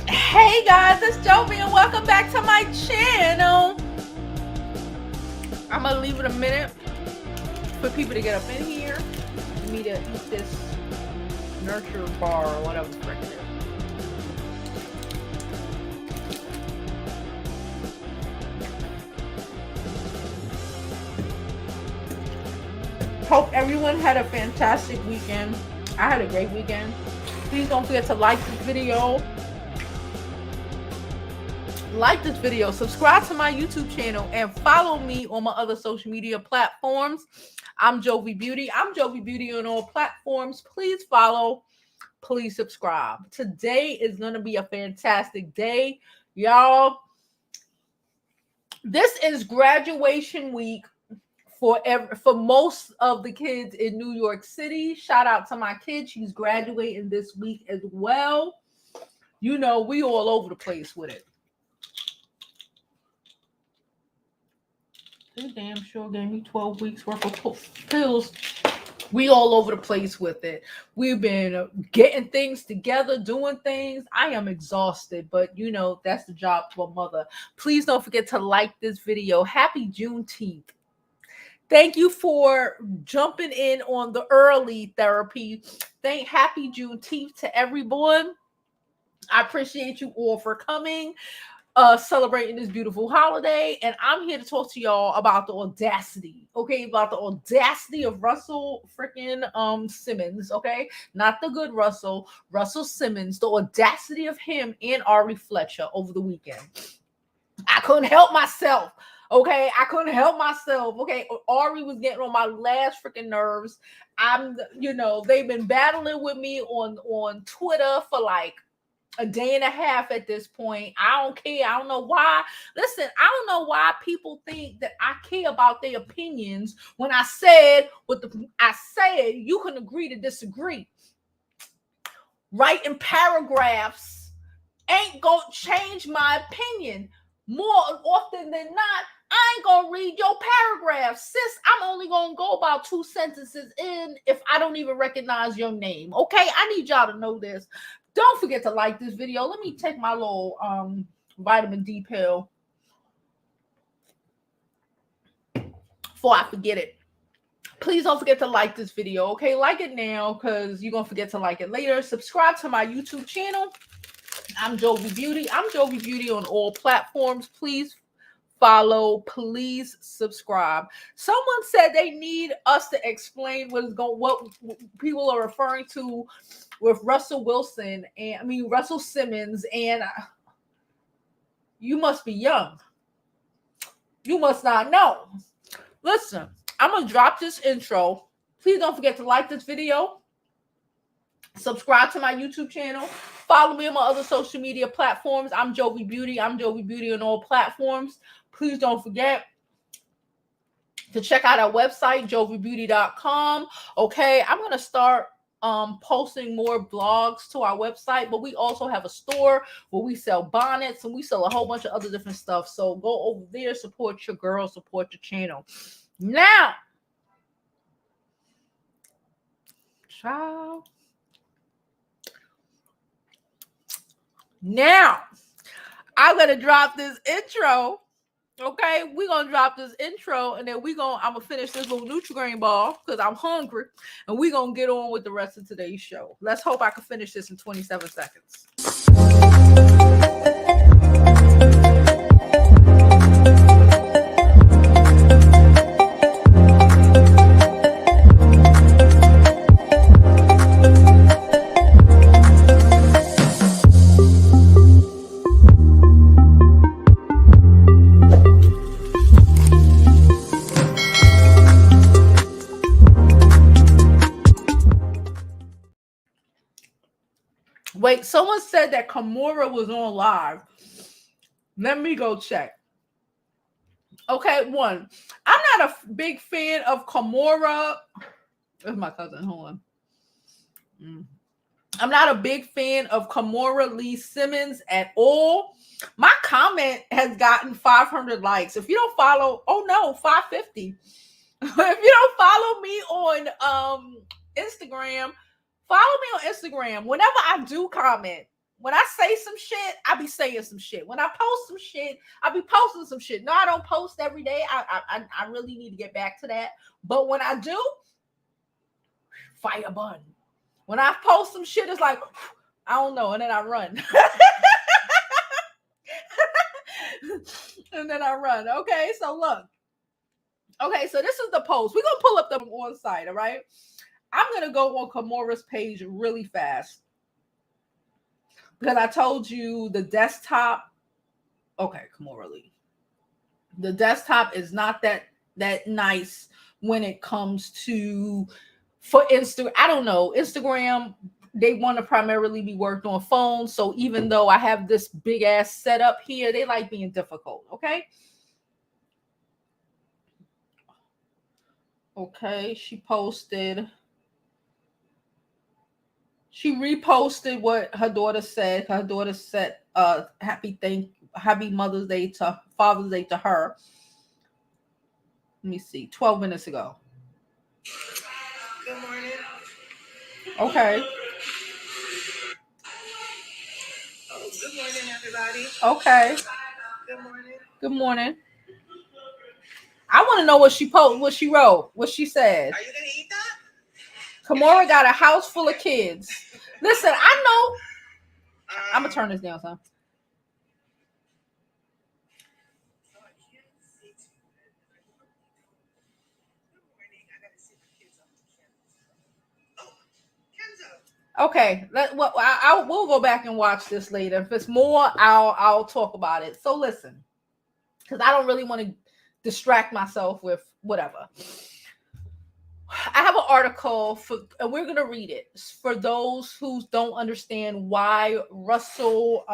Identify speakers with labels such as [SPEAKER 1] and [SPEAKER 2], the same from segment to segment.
[SPEAKER 1] Hey guys, it's Jovi and welcome back to my channel. I'm gonna leave it a minute for people to get up in here for me to eat this nurture bar or whatever the frick it is. Hope everyone had a fantastic weekend. I had a great weekend. Please don't forget to like this video. Subscribe to my YouTube channel, and follow me on my other social media platforms. I'm Jovi Beauty. I'm Jovi Beauty on all platforms. Please follow. Please subscribe. Today is going to be a fantastic day, y'all. This is graduation week for most of the kids in New York City. Shout out to my kid. She's graduating this week as well. You know, we all over the place with it. They damn sure gave me 12 weeks worth of pills. We all over the place with it. We've been getting things together, doing things. I am exhausted, but you know, that's the job for a mother. Please don't forget to like this video. Happy Juneteenth. Thank you for jumping in on the early therapy. Happy Juneteenth to everyone. I appreciate you all for coming. Celebrating this beautiful holiday, and I'm here to talk to y'all about the audacity, okay? About the audacity of Russell freaking Simmons, okay? Not the good Russell Simmons, the audacity of him and Ari Fletcher over the weekend. I couldn't help myself, okay? Okay? Ari was getting on my last freaking nerves. They've been battling with me on Twitter for like a day and a half at this point. I don't care. I don't know why. Listen, I don't know why people think that I care about their opinions when I said you can agree to disagree. Writing paragraphs ain't gonna change my opinion. More often than not, I ain't gonna read your paragraph. Sis, I'm only gonna go about 2 sentences in if I don't even recognize your name. Okay, I need y'all to know this. Don't forget to like this video. Let me take my little vitamin D pill before I forget it. Please don't forget to like this video, okay? Like it now because you're going to forget to like it later. Subscribe to my YouTube channel. I'm Jovi Beauty. I'm Jovi Beauty on all platforms. Please follow. Please subscribe. Someone said they need us to explain what people are referring to with Russell Simmons, and you must be young. You must not know. Listen, I'm going to drop this intro. Please don't forget to like this video. Subscribe to my YouTube channel. Follow me on my other social media platforms. I'm Jovi Beauty. I'm Jovi Beauty on all platforms. Please don't forget to check out our website, jovibeauty.com. Okay, I'm going to start posting more blogs to our website, but we also have a store where we sell bonnets and we sell a whole bunch of other different stuff. So go over there, support your girl, support your channel. Now, ciao. Now, I'm gonna drop this intro. Okay, we're gonna drop this intro, and then I'm gonna finish this little Nutri-Grain bar because I'm hungry, and we're gonna get on with the rest of today's show. Let's hope I can finish this in 27 seconds. Wait, someone said that Kimura was on live. Let me go check. Okay, one. I'm not a big fan of Kimura. That's my cousin. Hold on. I'm not a big fan of Kimura Lee Simmons at all. My comment has gotten 500 likes. If you don't follow, 550. If you don't follow me on Instagram, follow me on Instagram. Whenever I do comment, when I say some shit, I be saying some shit. When I post some shit, I be posting some shit. No, I don't post every day. I really need to get back to that. But when I do, fire button. When I post some shit, it's like I don't know, and then I run. And then I run. Okay, so look. Okay, so this is the post. We're gonna pull up the on site, all right? I'm gonna go on Kamora's page really fast because I told you the desktop. Okay, Kamora Lee. The desktop is not that nice when it comes to for Instagram. I don't know. Instagram, they want to primarily be worked on phones. So even though I have this big ass setup here, they like being difficult. Okay. Okay, she reposted what her daughter said. Her daughter said happy Mother's Day to Father's Day to her. Let me see, 12 minutes ago. Good morning. Okay. Oh, good morning, everybody. Okay. Good morning. Good morning. I want to know what she wrote, what she said. Are you gonna eat that? Kamora got a house full of kids. Listen, I know. I'm gonna turn this down, son. Okay, we'll go back and watch this later. If it's more, I'll talk about it. So listen, because I don't really want to distract myself with whatever. I have an article and we're gonna read it for those who don't understand why Russell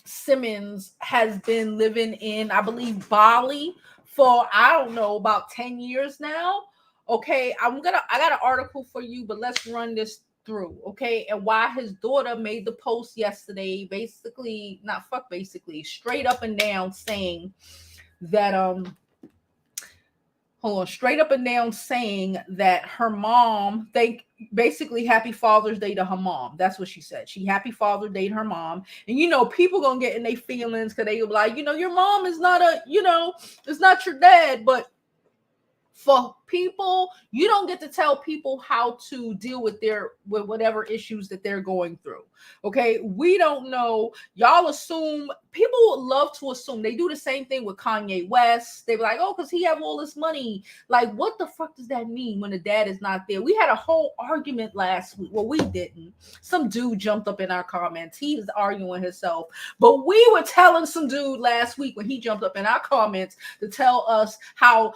[SPEAKER 1] Simmons has been living in, I believe, Bali for I don't know about 10 years now. Okay, I got an article for you, but let's run this through, okay? And why his daughter made the post yesterday, basically straight up and down saying that straight up and down saying that her mom, basically happy Father's Day to her mom. That's what she said. She happy Father's Day to her mom. And people gonna get in their feelings because they be like, your mom is not it's not your dad. But for people, you don't get to tell people how to deal with whatever issues that they're going through. Okay, we don't know. Y'all assume. People love to assume. They do the same thing with Kanye West. They be like, oh, because he have all this money. Like, what the fuck does that mean when the dad is not there? We had a whole argument last week. Well, we didn't. Some dude jumped up in our comments. He was arguing himself. But we were telling some dude last week when he jumped up in our comments to tell us how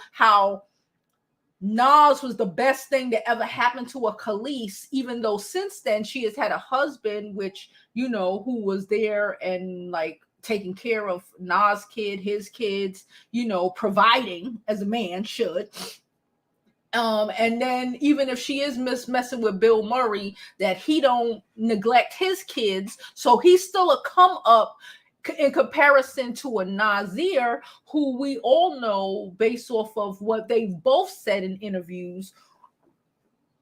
[SPEAKER 1] Nas was the best thing that ever happened to a Khalees, even though since then she has had a husband, who was there and like taking care of Nas' kid, his kids, providing as a man should. And then even if she is messing with Bill Murray, that he don't neglect his kids, so he's still a come up in comparison to a Nasir, who we all know based off of what they've both said in interviews,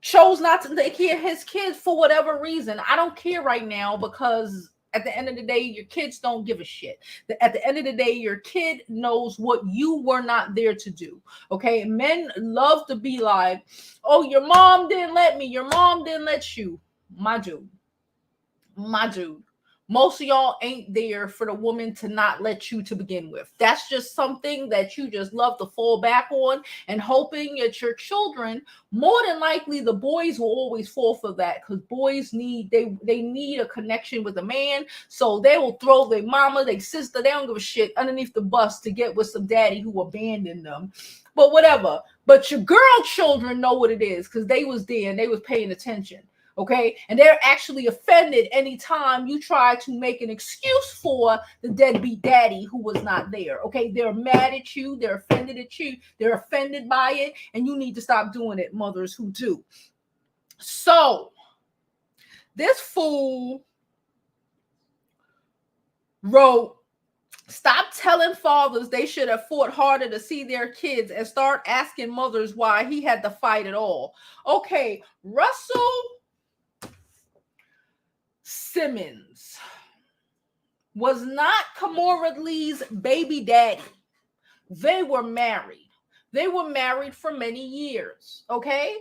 [SPEAKER 1] chose not to take care of his kids for whatever reason. I don't care right now because at the end of the day, your kids don't give a shit. At the end of the day, your kid knows what you were not there to do. Okay. Men love to be like, oh, your mom didn't let me. Your mom didn't let you. My dude. Most of y'all ain't there for the woman to not let you to begin with. That's just something that you just love to fall back on and hoping that your children, more than likely the boys will always fall for that because boys need a connection with a man. So they will throw their mama, their sister, they don't give a shit underneath the bus to get with some daddy who abandoned them. But whatever. But your girl children know what it is because they was there and they was paying attention. Okay, and they're actually offended anytime you try to make an excuse for the deadbeat daddy who was not there. Okay, they're mad at you, they're offended at you, they're offended by it, and you need to stop doing it, mothers who do. So, this fool wrote Stop telling fathers they should have fought harder to see their kids and start asking mothers why he had to fight at all. Okay, Russell Simmons was not Kimora Lee's baby daddy. They were married. They were married for many years. Okay?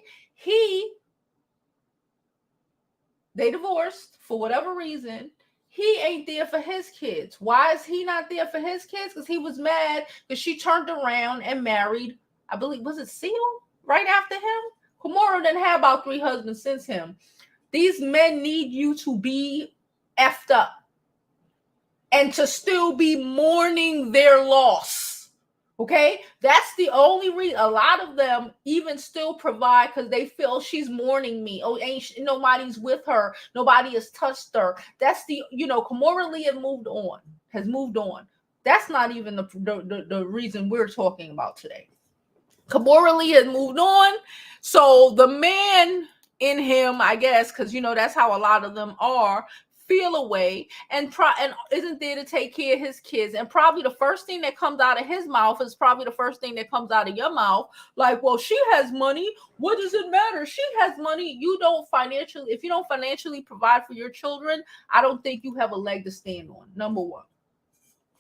[SPEAKER 1] They divorced for whatever reason. He ain't there for his kids. Why is he not there for his kids? Because he was mad because she turned around and married, I believe, was it Seal right after him? Kimora didn't have about 3 husbands since him. These men need you to be effed up and to still be mourning their loss. Okay, that's the only reason. A lot of them even still provide because they feel she's mourning me. Oh, nobody's with her. Nobody has touched her. That's the, Kimora Lee has moved on. That's not even the reason we're talking about today. Kimora Lee has moved on. So the man in him, I guess, because that's how a lot of them are, feel away and isn't there to take care of his kids. And probably the first thing that comes out of his mouth is probably the first thing that comes out of your mouth. Like, well, she has money. What does it matter? She has money. If you don't financially provide for your children, I don't think you have a leg to stand on. Number one.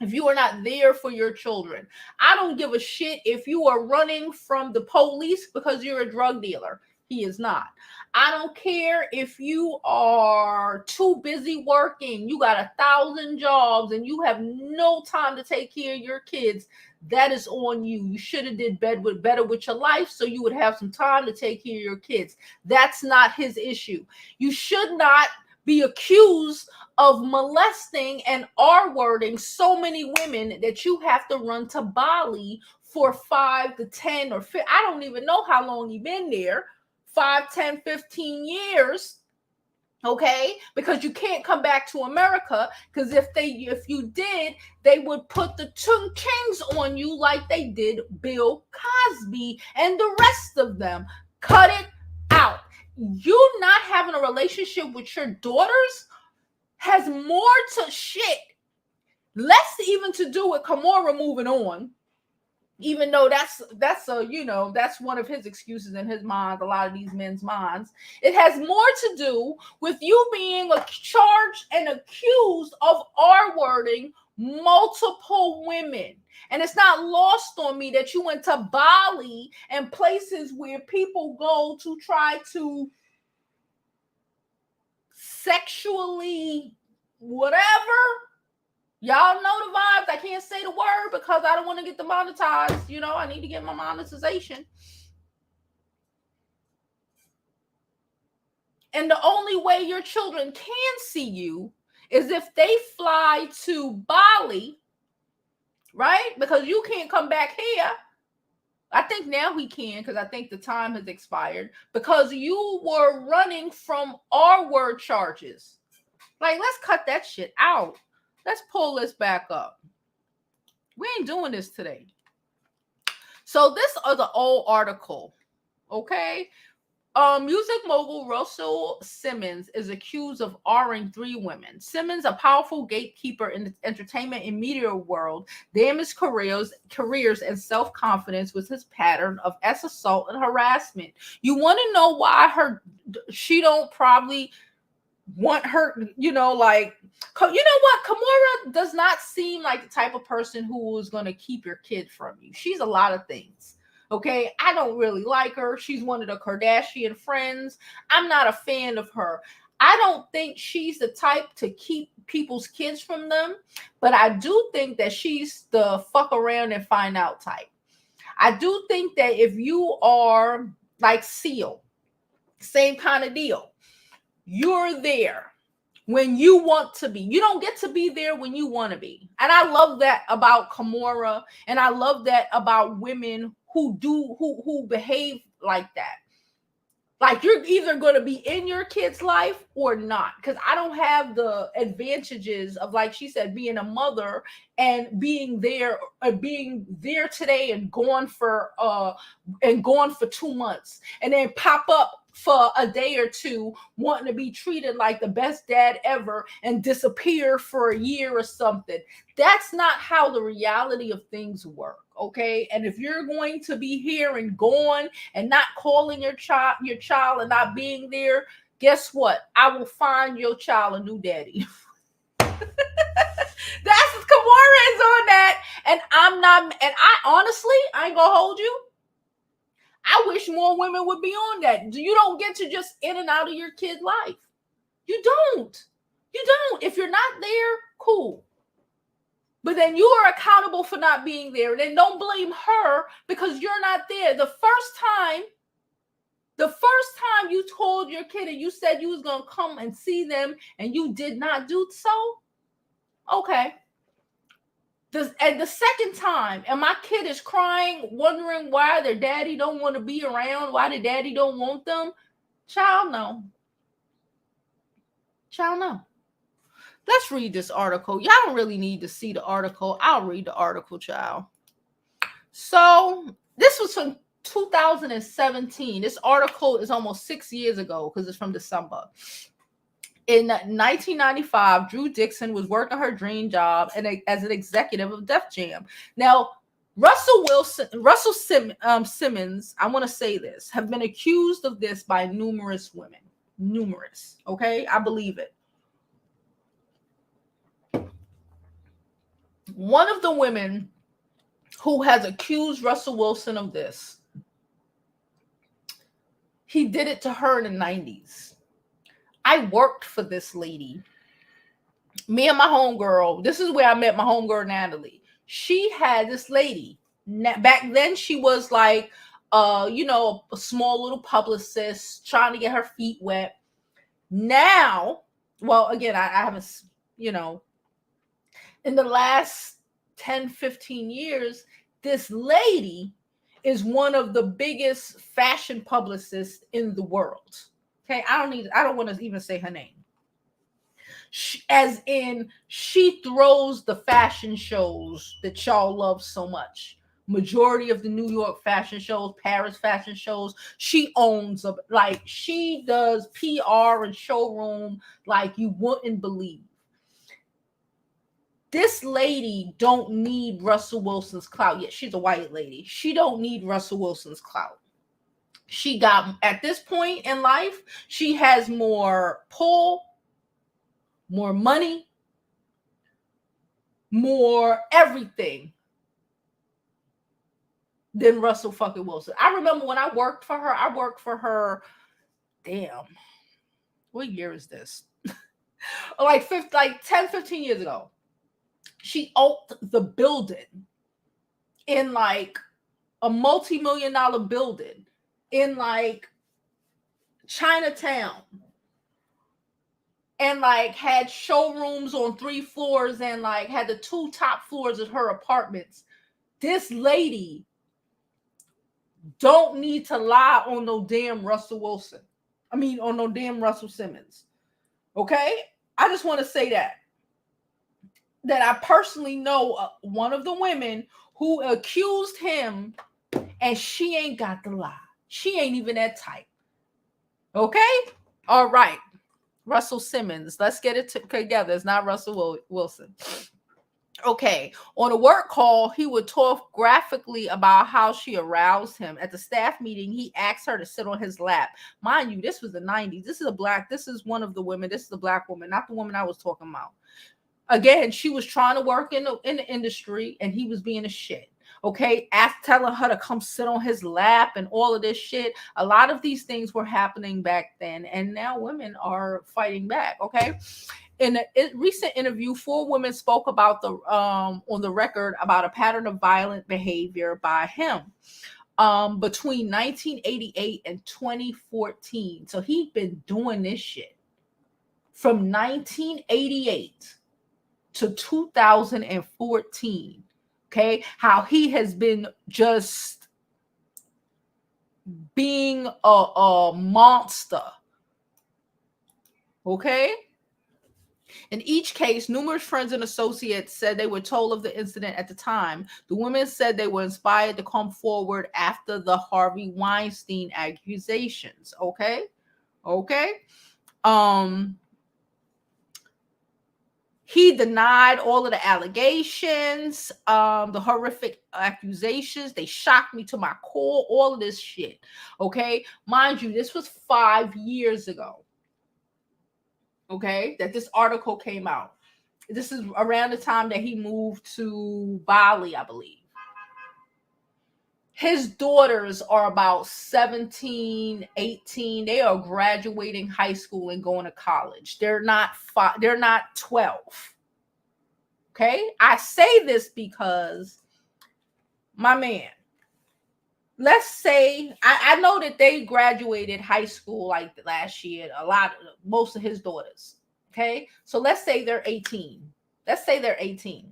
[SPEAKER 1] If you are not there for your children, I don't give a shit if you are running from the police because you're a drug dealer. He is not. I don't care if you are too busy working, you got 1,000 jobs and you have no time to take care of your kids. That is on you. You should have did better with your life so you would have some time to take care of your kids. That's not his issue. You should not be accused of molesting and R-wording so many women that you have to run to Bali for 5 to 10 or 15, I don't even know how long you've been there, 5, 10, 15 years, okay? Because you can't come back to America, because if you did, they would put the chains on you like they did Bill Cosby and the rest of them. Cut it out. You not having a relationship with your daughters has more to shit, less even to do with Kimora moving on, even though that's one of his excuses in his mind, a lot of these men's minds. It has more to do with you being charged and accused of R-wording multiple women. And it's not lost on me that you went to Bali and places where people go to try to sexually whatever. Y'all know the vibes. I can't say the word because I don't want to get demonetized. I need to get my monetization. And the only way your children can see you is if they fly to Bali, right? Because you can't come back here. I think now we can, because I think the time has expired, because you were running from R-word charges. Like, let's cut that shit out. Let's pull this back up. We ain't doing this today. So this is an old article, okay? Music mogul Russell Simmons is accused of R-ing 3 women. Simmons, a powerful gatekeeper in the entertainment and media world, damaged careers and self-confidence with his pattern of assault and harassment. You want to know why she don't probably want her, like, what? Kimora does not seem like the type of person who is going to keep your kid from you. She's a lot of things. Okay, I don't really like her. She's one of the Kardashian friends. I'm not a fan of her. I don't think she's the type to keep people's kids from them, but I do think that she's the fuck around and find out type. I do think that if you are like Seal, same kind of deal. You're there when you want to be. You don't get to be there when you want to be. And I love that about Kimora, and I love that about women who behave like that. Like, you're either going to be in your kid's life or not. Because I don't have the advantages of, like she said, being a mother and being there today and gone for 2 months, and then pop up for a day or two wanting to be treated like the best dad ever and disappear for a year or something. That's not how the reality of things work. Okay. And if you're going to be here and gone and not calling your child and not being there, guess what? I will find your child a new daddy. That's Kamara is on that. And I honestly, I ain't gonna hold you. I wish more women would be on that. You don't get to just in and out of your kid's life. You don't. If you're not there, cool. But then you are accountable for not being there. Then don't blame her because you're not there. The first time you told your kid and you said you was going to come and see them and you did not do so, okay. And the second time, and my kid is crying, wondering why their daddy don't want to be around, why the daddy don't want them, child, no. Let's read this article. Y'all don't really need to see the article. I'll read the article, child. So this was from 2017. This article is almost 6 years ago because it's from December. In 1995, Drew Dixon was working her dream job as an executive of Def Jam. Now, Russell Simmons, I want to say this, have been accused of this by numerous women. Numerous. Okay, I believe it. One of the women who has accused Russell Wilson of this, he did it to her in the 90s. I worked for this lady. Me and my homegirl, this is where I met my homegirl, Natalie. She had this lady. Back then, she was like, a small little publicist trying to get her feet wet. Now, well, again, I haven't, in the last 10, 15 years, this lady is one of the biggest fashion publicists in the world. Okay, I don't want to even say her name. She throws the fashion shows that y'all love so much. Majority of the New York fashion shows, Paris fashion shows, she owns them. Like, she does PR and showroom like you wouldn't believe. This lady don't need Russell Wilson's clout. Yet she's a white lady. She don't need Russell Wilson's clout. She got, at this point in life, she has more pull, more money, more everything than Russell fucking Wilson. I remember when I worked for her, damn, what year is this? like 10, 15 years ago. She owned the building in like a multi-million-dollar building in like Chinatown, and like had showrooms on 3 floors and like had the 2 top floors of her apartments. This lady don't need to lie on no damn Russell Wilson. I mean, on no damn Russell Simmons. Okay? I just want to say that I personally know one of the women who accused him, and she ain't got the lie. She ain't even that type. Okay? All right. Russell Simmons. Let's get it together. It's not Russell Wilson. Okay. On a work call, he would talk graphically about how she aroused him. At the staff meeting, he asked her to sit on his lap. Mind you, this was the 90s. This is one of the women. This is a black woman, not the woman I was talking about. Again, she was trying to work in the industry, and he was being a shit. Okay, telling her to come sit on his lap and all of this shit. A lot of these things were happening back then, and now women are fighting back. Okay, in a recent interview, 4 women spoke about on the record about a pattern of violent behavior by him between 1988 and 2014. So he'd been doing this shit from 1988 to 2014. Okay, how he has been just being a monster. Okay? In each case, numerous friends and associates said they were told of the incident at the time. The women said they were inspired to come forward after the Harvey Weinstein accusations. Okay? Okay? Um, he denied all of the allegations, the horrific accusations. They shocked me to my core, all of this shit. Okay? Mind you, this was 5 years ago. Okay? That this article came out. This is around the time that he moved to Bali, I believe. His daughters are about 17, 18. They are graduating high school and going to college. They're not 12. Okay? I say this because, my man, let's say, I know that they graduated high school like last year, most of his daughters. Okay? So let's say they're 18. Let's say they're 18.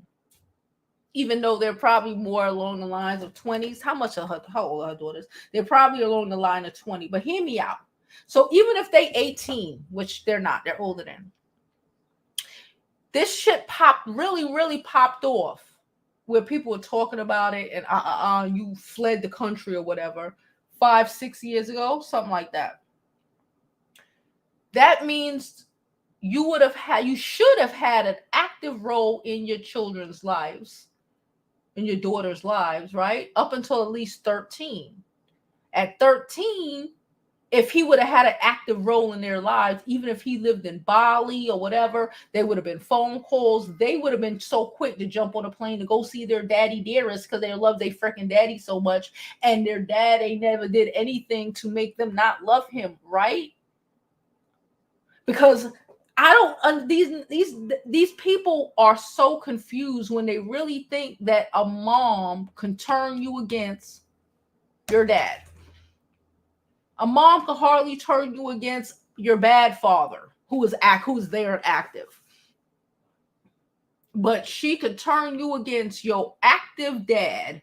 [SPEAKER 1] Even though they're probably more along the lines of 20s. How old are her daughters? They're probably along the line of 20. But hear me out. So even if they 18, which they're not, they're older than. This shit really popped off where people were talking about it and you fled the country or whatever 5-6 years ago, something like that. That means you should have had an active role in your children's lives, in your daughter's lives, right? Up until at least 13. At 13, if he would have had an active role in their lives, even if he lived in Bali or whatever, there would have been phone calls. They would have been so quick to jump on a plane to go see their daddy dearest because they love their freaking daddy so much. And their dad ain't never did anything to make them not love him, right? Because these people are so confused when they really think that a mom can turn you against your dad. A mom can hardly turn you against your bad father who's there and active. But she could turn you against your active dad,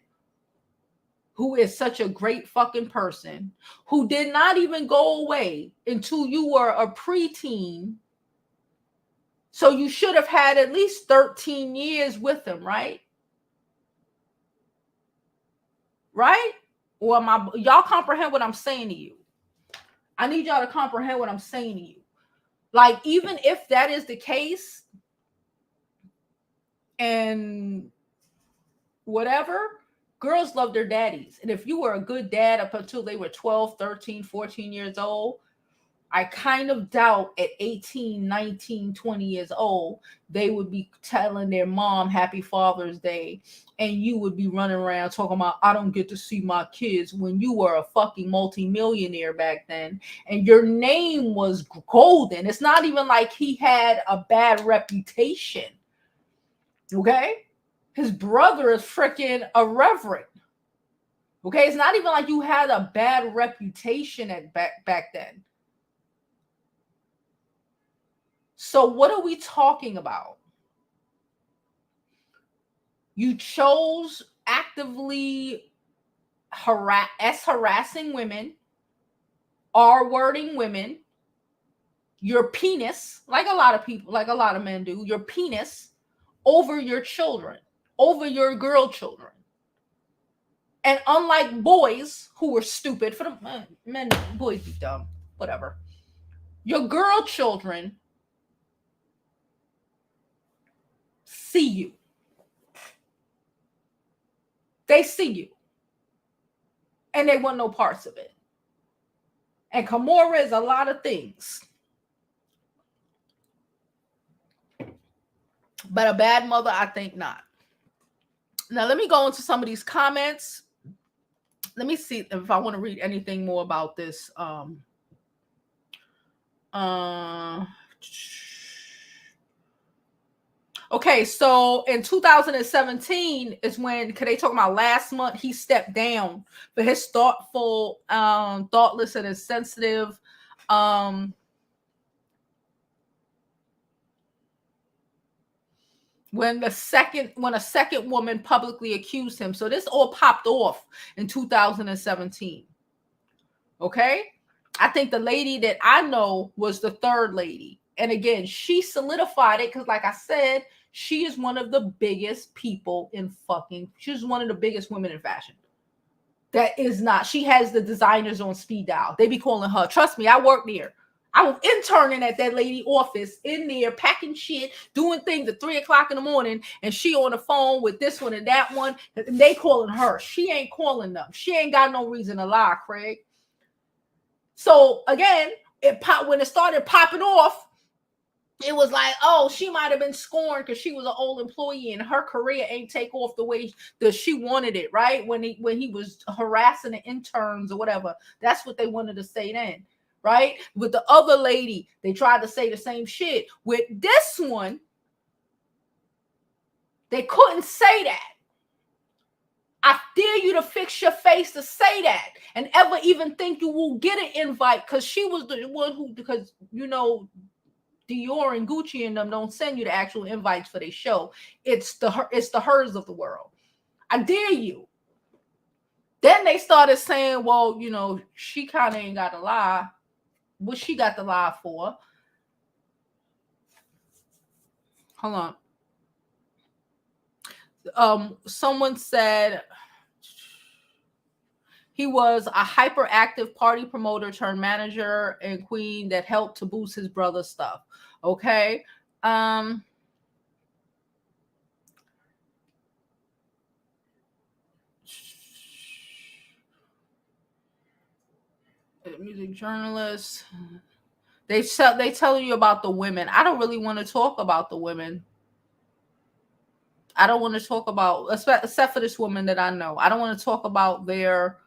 [SPEAKER 1] who is such a great fucking person, who did not even go away until you were a preteen. So you should have had at least 13 years with him, right? Right? Well, y'all comprehend what I'm saying to you. I need y'all to comprehend what I'm saying to you. Like, even if that is the case and whatever, girls love their daddies. And if you were a good dad up until they were 12, 13, 14 years old, I kind of doubt at 18, 19, 20 years old, they would be telling their mom Happy Father's Day, and you would be running around talking about, I don't get to see my kids, when you were a fucking multimillionaire back then, and your name was golden. It's not even like he had a bad reputation. Okay? His brother is freaking a reverend. Okay? It's not even like you had a bad reputation back then. So what are we talking about? You chose actively harassing women, R-wording women, your penis, like a lot of people, like a lot of men do, your penis over your children, over your girl children. And unlike boys who were stupid, for the men, boys be dumb, whatever. Your girl children see you. They see you. And they want no parts of it. And Kimora is a lot of things. But a bad mother, I think not. Now, let me go into some of these comments. Let me see if I want to read anything more about this. Okay, so in 2017 is when, they talk about last month, he stepped down for his thoughtful, thoughtless, and insensitive, when a second woman publicly accused him. So this all popped off in 2017. Okay. I think the lady that I know was the third lady. And again, she solidified it because, like I said, she is one of the biggest people in fucking, she's one of the biggest women in fashion. That is not, she has the designers on speed dial. They be calling her. Trust me, I work there. I was interning at that lady office in there, packing shit, doing things at 3 o'clock in the morning, and she on the phone with this one and that one. And they calling her. She ain't calling them. She ain't got no reason to lie, Craig. So again, when it started popping off, it was like, oh, she might have been scorned because she was an old employee and her career ain't take off the way that she wanted it, right? When he was harassing the interns or whatever. That's what they wanted to say then, right? With the other lady, they tried to say the same shit. With this one, they couldn't say that. I dare you to fix your face to say that and ever even think you will get an invite, because she was the one who, because Dior and Gucci and them don't send you the actual invites for their show. It's the hers of the world. I dare you. Then they started saying, well, she kind of ain't got to lie. What she got to lie for? Hold on. Someone said he was a hyperactive party promoter turned manager and queen that helped to boost his brother's stuff. Okay. Music journalist. They tell you about the women. I don't really want to talk about the women. I don't want to talk about, except for this woman that I know. I don't want to talk about their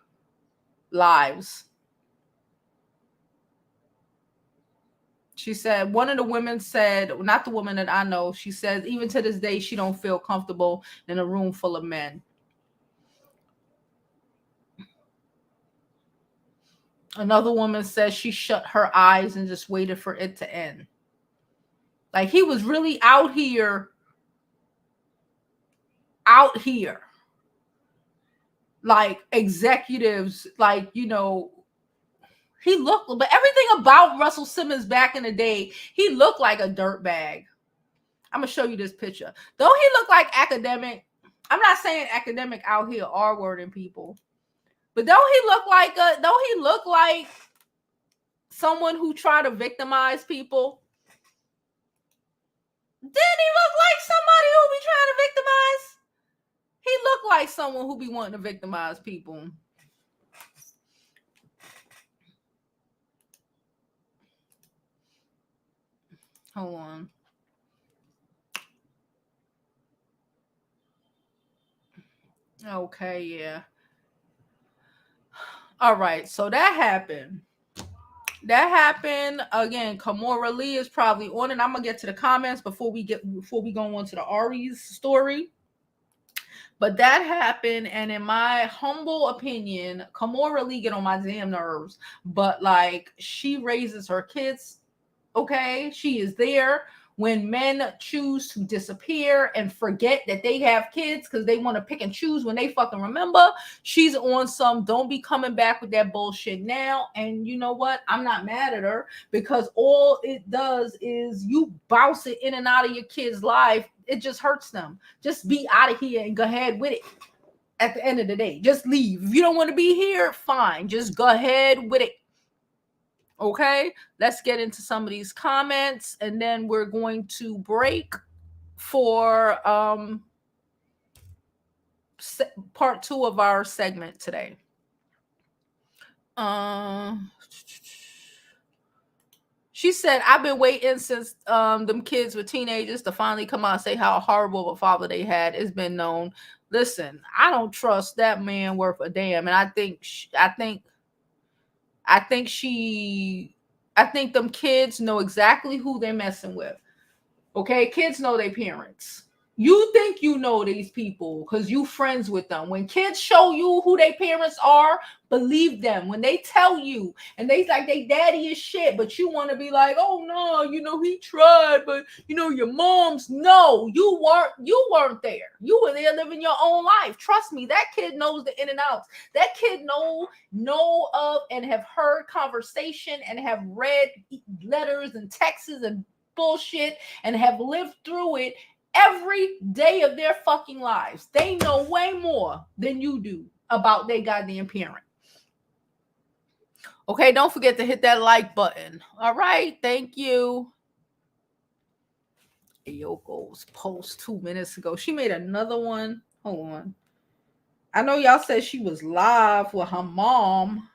[SPEAKER 1] lives. She said, one of the women said, not the woman that I know, she says, even to this day, she don't feel comfortable in a room full of men. Another woman says she shut her eyes and just waited for it to end. Like, he was really out here. Like executives, like, he looked, but everything about Russell Simmons back in the day, he looked like a dirtbag. I'm gonna show you this picture. Though he looked like academic, I'm not saying academic out here R-wording people, but though he looked like someone who tried to victimize people, didn't he look like somebody who be trying to victimize? He looked like someone who be wanting to victimize people. Hold on. Okay, yeah. All right, so that happened. Again. Kamora Lee is probably on, and I'm gonna get to the comments before we go on to the Ari's story. But that happened, and in my humble opinion, Kamora Lee get on my damn nerves. But like, she raises her kids. Okay, she is there when men choose to disappear and forget that they have kids because they want to pick and choose when they fucking remember. She's on some don't be coming back with that bullshit now. And you know what? I'm not mad at her, because all it does is you bounce it in and out of your kid's life. It just hurts them. Just be out of here and go ahead with it. At the end of the day, just leave. If you don't want to be here, fine. Just go ahead with it. Okay, let's get into some of these comments, and then we're going to break for part 2 of our segment today. She said, I've been waiting since them kids were teenagers to finally come out and say how horrible of a father they had. It's been known. Listen, I don't trust that man worth a damn, and I think them kids know exactly who they're messing with. Okay, kids know their parents. You think you know these people because you friends with them. When kids show you who their parents are, believe them. When they tell you and they like they daddy is shit, but you want to be like, oh no, he tried, but your mom's no, you weren't there. You were there living your own life. Trust me, that kid knows the in and outs. That kid know of and have heard conversation and have read letters and texts and bullshit and have lived through it every day of their fucking lives. They know way more than you do about their goddamn parent. Okay, don't forget to hit that like button. All right, thank you. Yoko's post 2 minutes ago. She made another one. Hold on. I know y'all said she was live with her mom.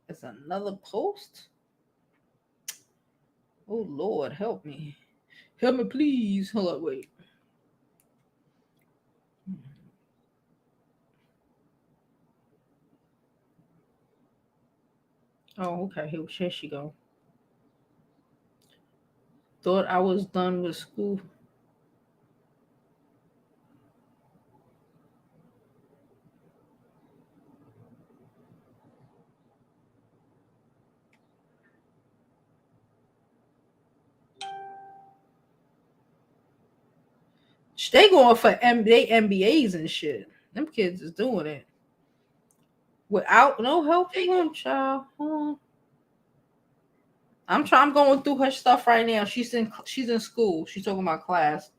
[SPEAKER 1] It's another post. Oh Lord, help me. Help me, please. Hold up, wait. Oh, okay. Here she go. Thought I was done with school. They going for MBAs and shit. Them kids is doing it without no help from them, child. I'm going through her stuff right now. She's in school. She's talking about class.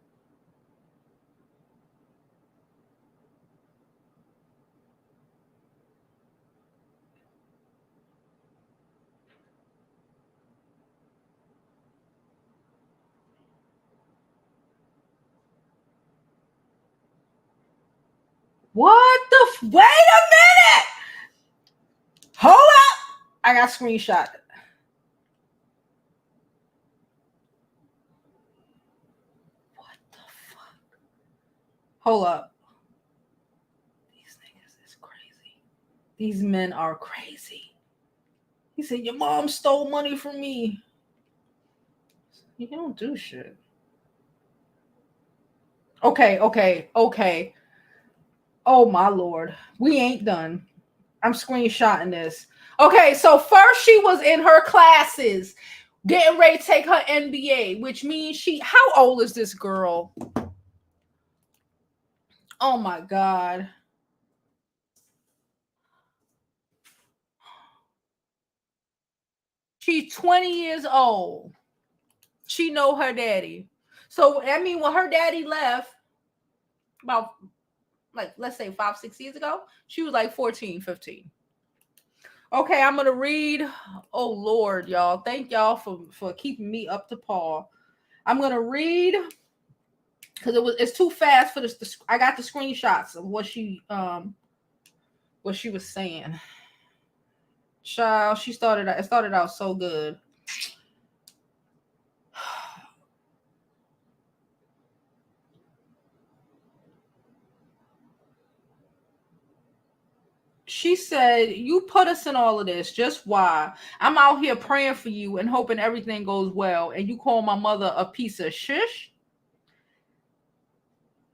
[SPEAKER 1] What the? Wait a minute. Hold up. I got screenshot. What the fuck? Hold up. These niggas is crazy. These men are crazy. He said, your mom stole money from me. You don't do shit. Okay. Oh my Lord. We ain't done. I'm screenshotting this. Okay, so first she was in her classes getting ready to take her MBA, which means how old is this girl? Oh my God. She's 20 years old. She know her daddy. So, I mean, when her daddy left, about, like, let's say 5-6 years ago, she was like 14, 15. Okay, I'm going to read. Oh, Lord, y'all. Thank y'all for keeping me up to par. I'm going to read because it's too fast for this. I got the screenshots of what she was saying. Child, it started out so good. She said, you put us in all of this. Just why? I'm out here praying for you and hoping everything goes well. And you call my mother a piece of shish?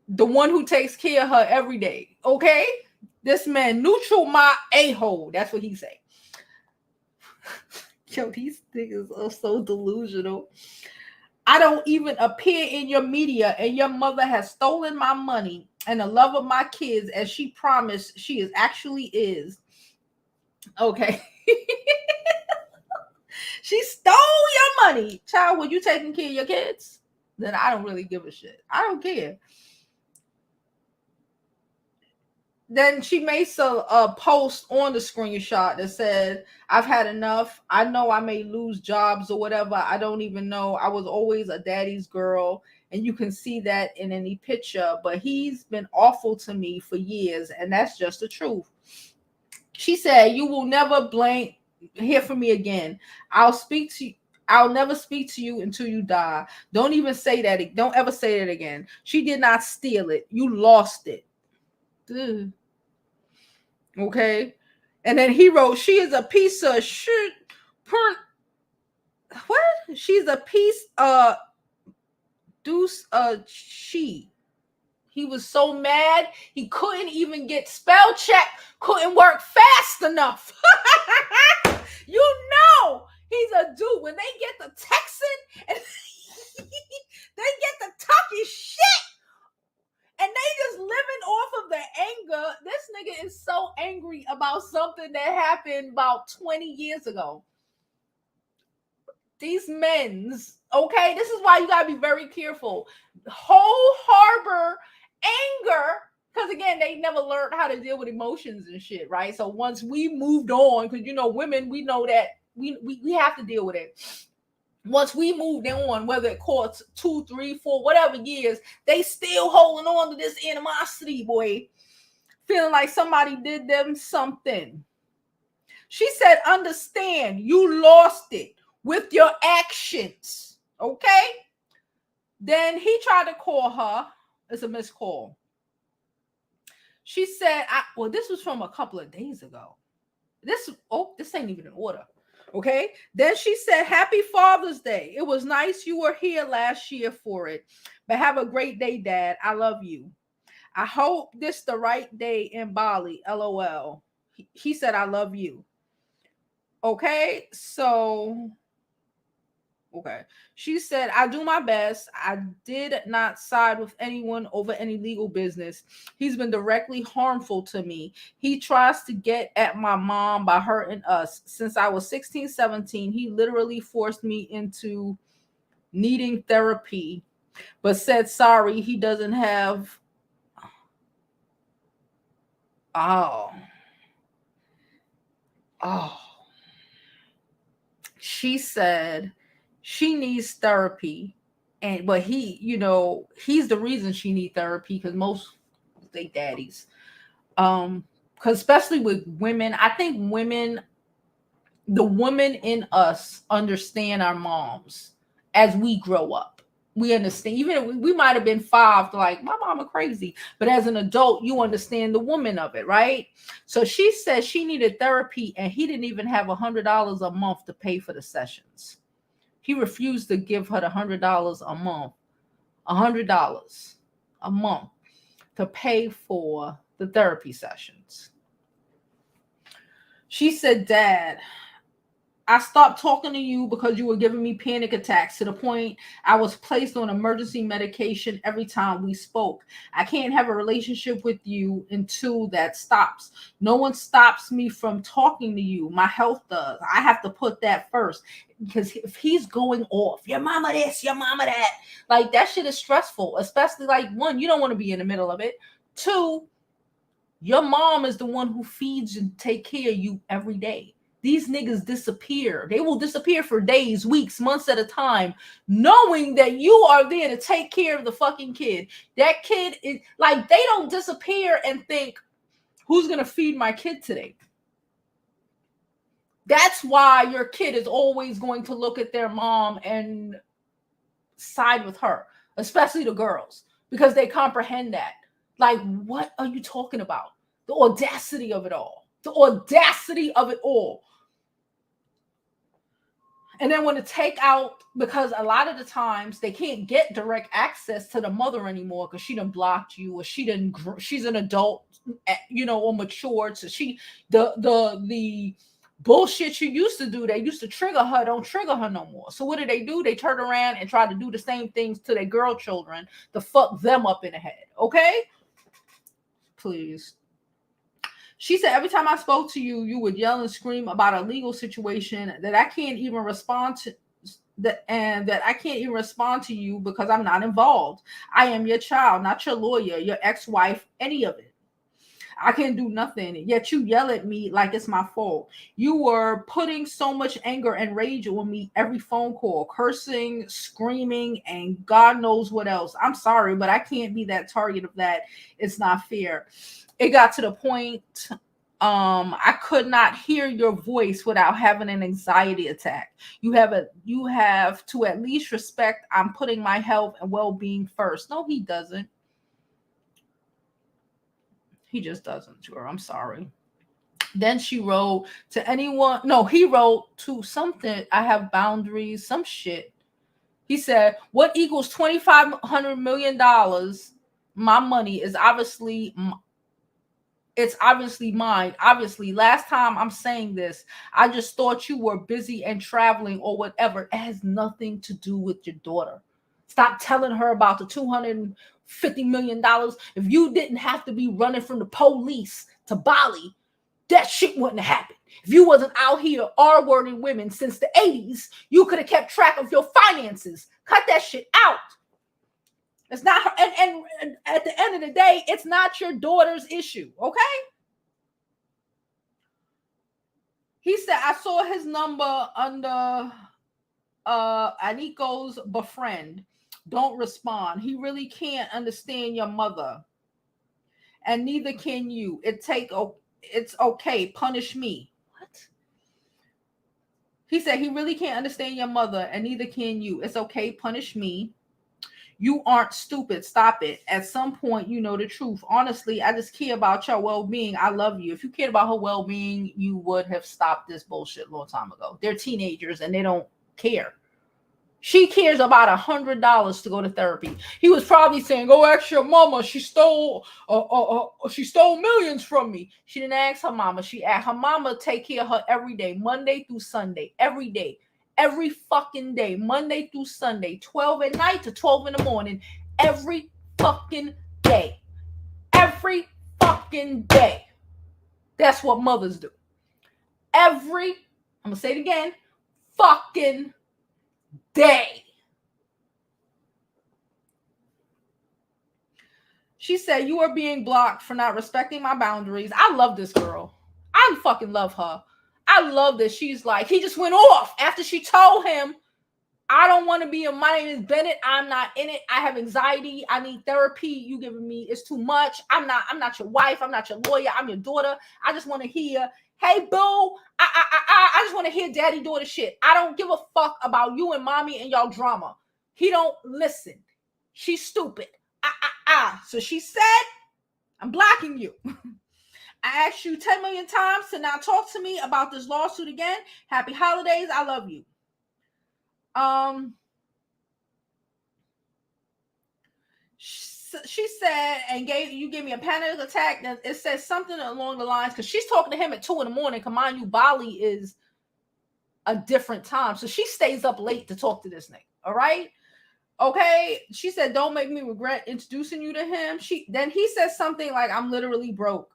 [SPEAKER 1] The one who takes care of her every day. Okay? This man neutral my a-hole. That's what he say. Yo, these niggas are so delusional. I don't even appear in your media, and your mother has stolen my money and the love of my kids as she promised she is. Okay. She stole your money. Child, were you taking care of your kids? Then I don't really give a shit. I don't care. Then she makes a post on the screenshot that said, I've had enough. I know I may lose jobs or whatever. I don't even know. I was always a daddy's girl. And you can see that in any picture. But he's been awful to me for years. And that's just the truth. She said, you will never hear from me again. I'll never speak to you until you die. Don't even say that. Don't ever say that again. She did not steal it. You lost it. Ugh. Okay. And then he wrote, she is a piece of shit. What? She's a piece of produce a cheat. He was so mad he couldn't even get spell check, couldn't work fast enough. You know he's a dude. When they get the texting and they get the talking shit and they just living off of their anger. This nigga is so angry about something that happened about 20 years ago. These men's, okay, this is why you gotta be very careful. Whole harbor anger, because again, they never learned how to deal with emotions and shit, right? So once we moved on, because you know, women, we know that we have to deal with it. Once we moved on, whether it costs 2, 3, 4, whatever years, they still holding on to this animosity, boy, feeling like somebody did them something. She said, understand, you lost it with your actions, okay? Then he tried to call her. It's a missed call. She said, well, this was from a couple of days ago. This ain't even in order. Okay. Then she said, happy Father's Day. It was nice you were here last year for it. But have a great day, Dad. I love you. I hope this the right day in Bali. LOL. He said, I love you. Okay. So, okay. She said, I do my best. I did not side with anyone over any legal business. He's been directly harmful to me. He tries to get at my mom by hurting us. Since I was 16, 17, he literally forced me into needing therapy, but said sorry, he doesn't have. Oh. She said she needs therapy, but he, you know, he's the reason she needs therapy, because most they daddies, because especially with women, I think the women in us understand our moms as we grow up. We understand, even if we might have been 5, like my mama crazy, but as an adult, you understand the woman of it, right? So she said she needed therapy, and he didn't even have $100 a month to pay for the sessions. He refused to give her the $100 a month, $100 a month to pay for the therapy sessions. She said, Dad, I stopped talking to you because you were giving me panic attacks to the point I was placed on emergency medication every time we spoke. I can't have a relationship with you until that stops. No one stops me from talking to you. My health does. I have to put that first, because if he's going off, your mama this, your mama that, like that shit is stressful, especially like, one, you don't want to be in the middle of it. 2, your mom is the one who feeds and take care of you every day. These niggas disappear. They will disappear for days, weeks, months at a time, knowing that you are there to take care of the fucking kid. That kid is like, they don't disappear and think, who's going to feed my kid today? That's why your kid is always going to look at their mom and side with her, especially the girls, because they comprehend that. Like, what are you talking about? The audacity of it all. The audacity of it all. And then want to take out, because a lot of the times they can't get direct access to the mother anymore because she done blocked you, or she's an adult, you know, or matured. So the bullshit she used to do, they used to trigger her, don't trigger her no more. So what do? They turn around and try to do the same things to their girl children to fuck them up in the head. Okay? Please. She said, every time I spoke to you, you would yell and scream about a legal situation that I can't even respond to, and that I can't even respond to you because I'm not involved. I am your child, not your lawyer, your ex-wife, any of it. I can't do nothing, yet you yell at me like it's my fault. You were putting so much anger and rage on me every phone call, cursing, screaming, and God knows what else. I'm sorry, but I can't be that target of that. It's not fair. It got to the point I could not hear your voice without having an anxiety attack. You have to at least respect I'm putting my health and well-being first. No, he doesn't. He just doesn't, to her. I'm sorry. Then she wrote to anyone. No, he wrote to something. I have boundaries, some shit. He said, what equals $2,500 million? My money is obviously, it's obviously mine. Obviously, last time I'm saying this, I just thought you were busy and traveling or whatever. It has nothing to do with your daughter. Stop telling her about the $250 million. If you didn't have to be running from the police to Bali, that shit wouldn't have happened. If you wasn't out here R-wording women since the 80s, you could have kept track of your finances. Cut that shit out. It's not her, and at the end of the day, it's not your daughter's issue, okay? He said, I saw his number under Aniko's befriend. Don't respond. He really can't understand your mother. And neither can you. It's okay. Punish me. What? He said he really can't understand your mother, and neither can you. It's okay. Punish me. You aren't stupid. Stop it. At some point, you know the truth. Honestly, I just care about your well-being. I love you. If you cared about her well-being, you would have stopped this bullshit a long time ago. They're teenagers and they don't care. She cares about $100 to go to therapy. He was probably saying, go ask your mama. She stole millions from me. She didn't ask her mama. She asked her mama take care of her every day, Monday through Sunday, every day, every fucking day, Monday through Sunday, 12 at night to 12 in the morning, every fucking day, every fucking day. That's what mothers do. I'm going to say it again, fucking day. She said, you are being blocked for not respecting my boundaries. I love this girl. I fucking love her. I love that she's like, he just went off after she told him, I don't want to be my name is Bennett. I'm not in it. I have anxiety. I need therapy. You giving me, it's too much. I'm not your wife. I'm not your lawyer. I'm your daughter. I just want to hear, hey, boo, I just want to hear daddy daughter shit. I don't give a fuck about you and mommy and y'all drama. He don't listen. She's stupid. So she said, I'm blocking you. I asked you 10 million times to not talk to me about this lawsuit again. Happy holidays. I love you. She said, and you gave me a panic attack. It says something along the lines, because she's talking to him at 2 a.m. Because mind you, Bali is a different time. So she stays up late to talk to this nigga. All right. Okay. She said, don't make me regret introducing you to him. Then he says something like, I'm literally broke.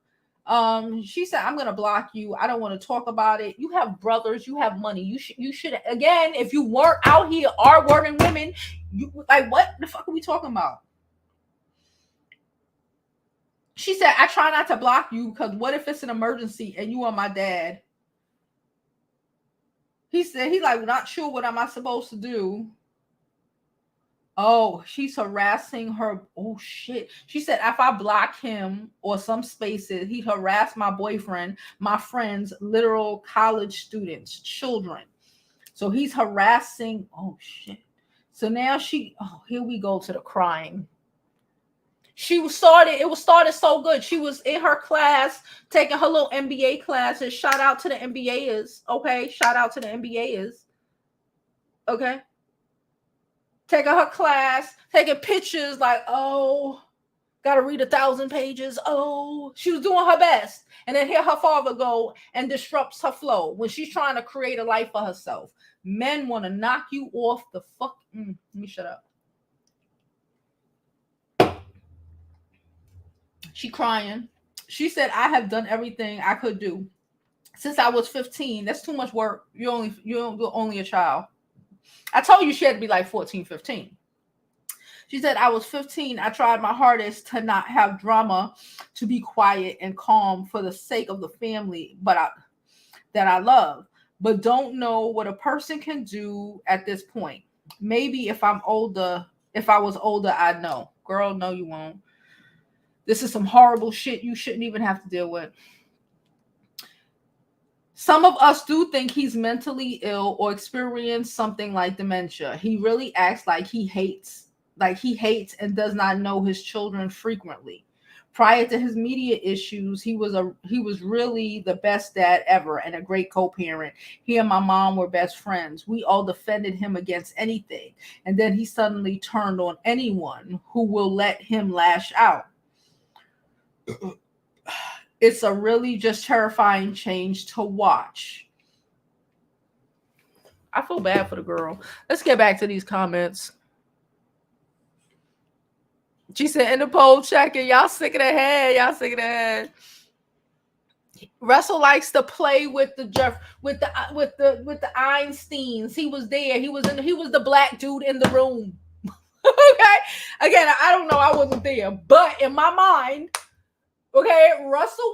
[SPEAKER 1] She said, I'm gonna block you. I don't want to talk about it. You have brothers, you have money. You should again, if you weren't out here R-wording women, you like, what the fuck are we talking about? She said, I try not to block you because what if it's an emergency and you are my dad? He said, he's like, not sure what am I supposed to do. Oh, she's harassing her. Oh, shit. She said, if I block him or some spaces, he'd harass my boyfriend, my friends, literal college students, children. So he's harassing. Oh, shit. So now here we go to the crying. It was started so good. She was in her class, taking her little MBA classes. Shout out to the MBAs. Okay. Shout out to the MBAs. Okay. Taking her class, taking pictures like, oh, gotta read 1,000 pages. Oh, she was doing her best. And then here her father go and disrupts her flow when she's trying to create a life for herself. Men want to knock you off the fuck. Let me shut up. She crying. She said, I have done everything I could do since I was 15. That's too much work. You're only a child. I told you she had to be like 14, 15. She said, I was 15. I tried my hardest to not have drama, to be quiet and calm for the sake of the family, that I love, but don't know what a person can do at this point. Maybe if I was older, I'd know. Girl, no, you won't. This is some horrible shit you shouldn't even have to deal with. Some of us do think he's mentally ill or experience something like dementia. He really acts like he hates and does not know his children frequently. Prior to his media issues, he was really the best dad ever and a great co-parent. He and my mom were best friends. We all defended him against anything. And then he suddenly turned on anyone who will let him lash out. It's a really just terrifying change to watch. I feel bad for the girl. Let's get back to these comments. She said in the poll checking, y'all sick of the head. Y'all sick of the head. Russell likes to play with the Einsteins. He was there. He was the black dude in the room. Okay. Again, I don't know. I wasn't there, but in my mind, okay, Russell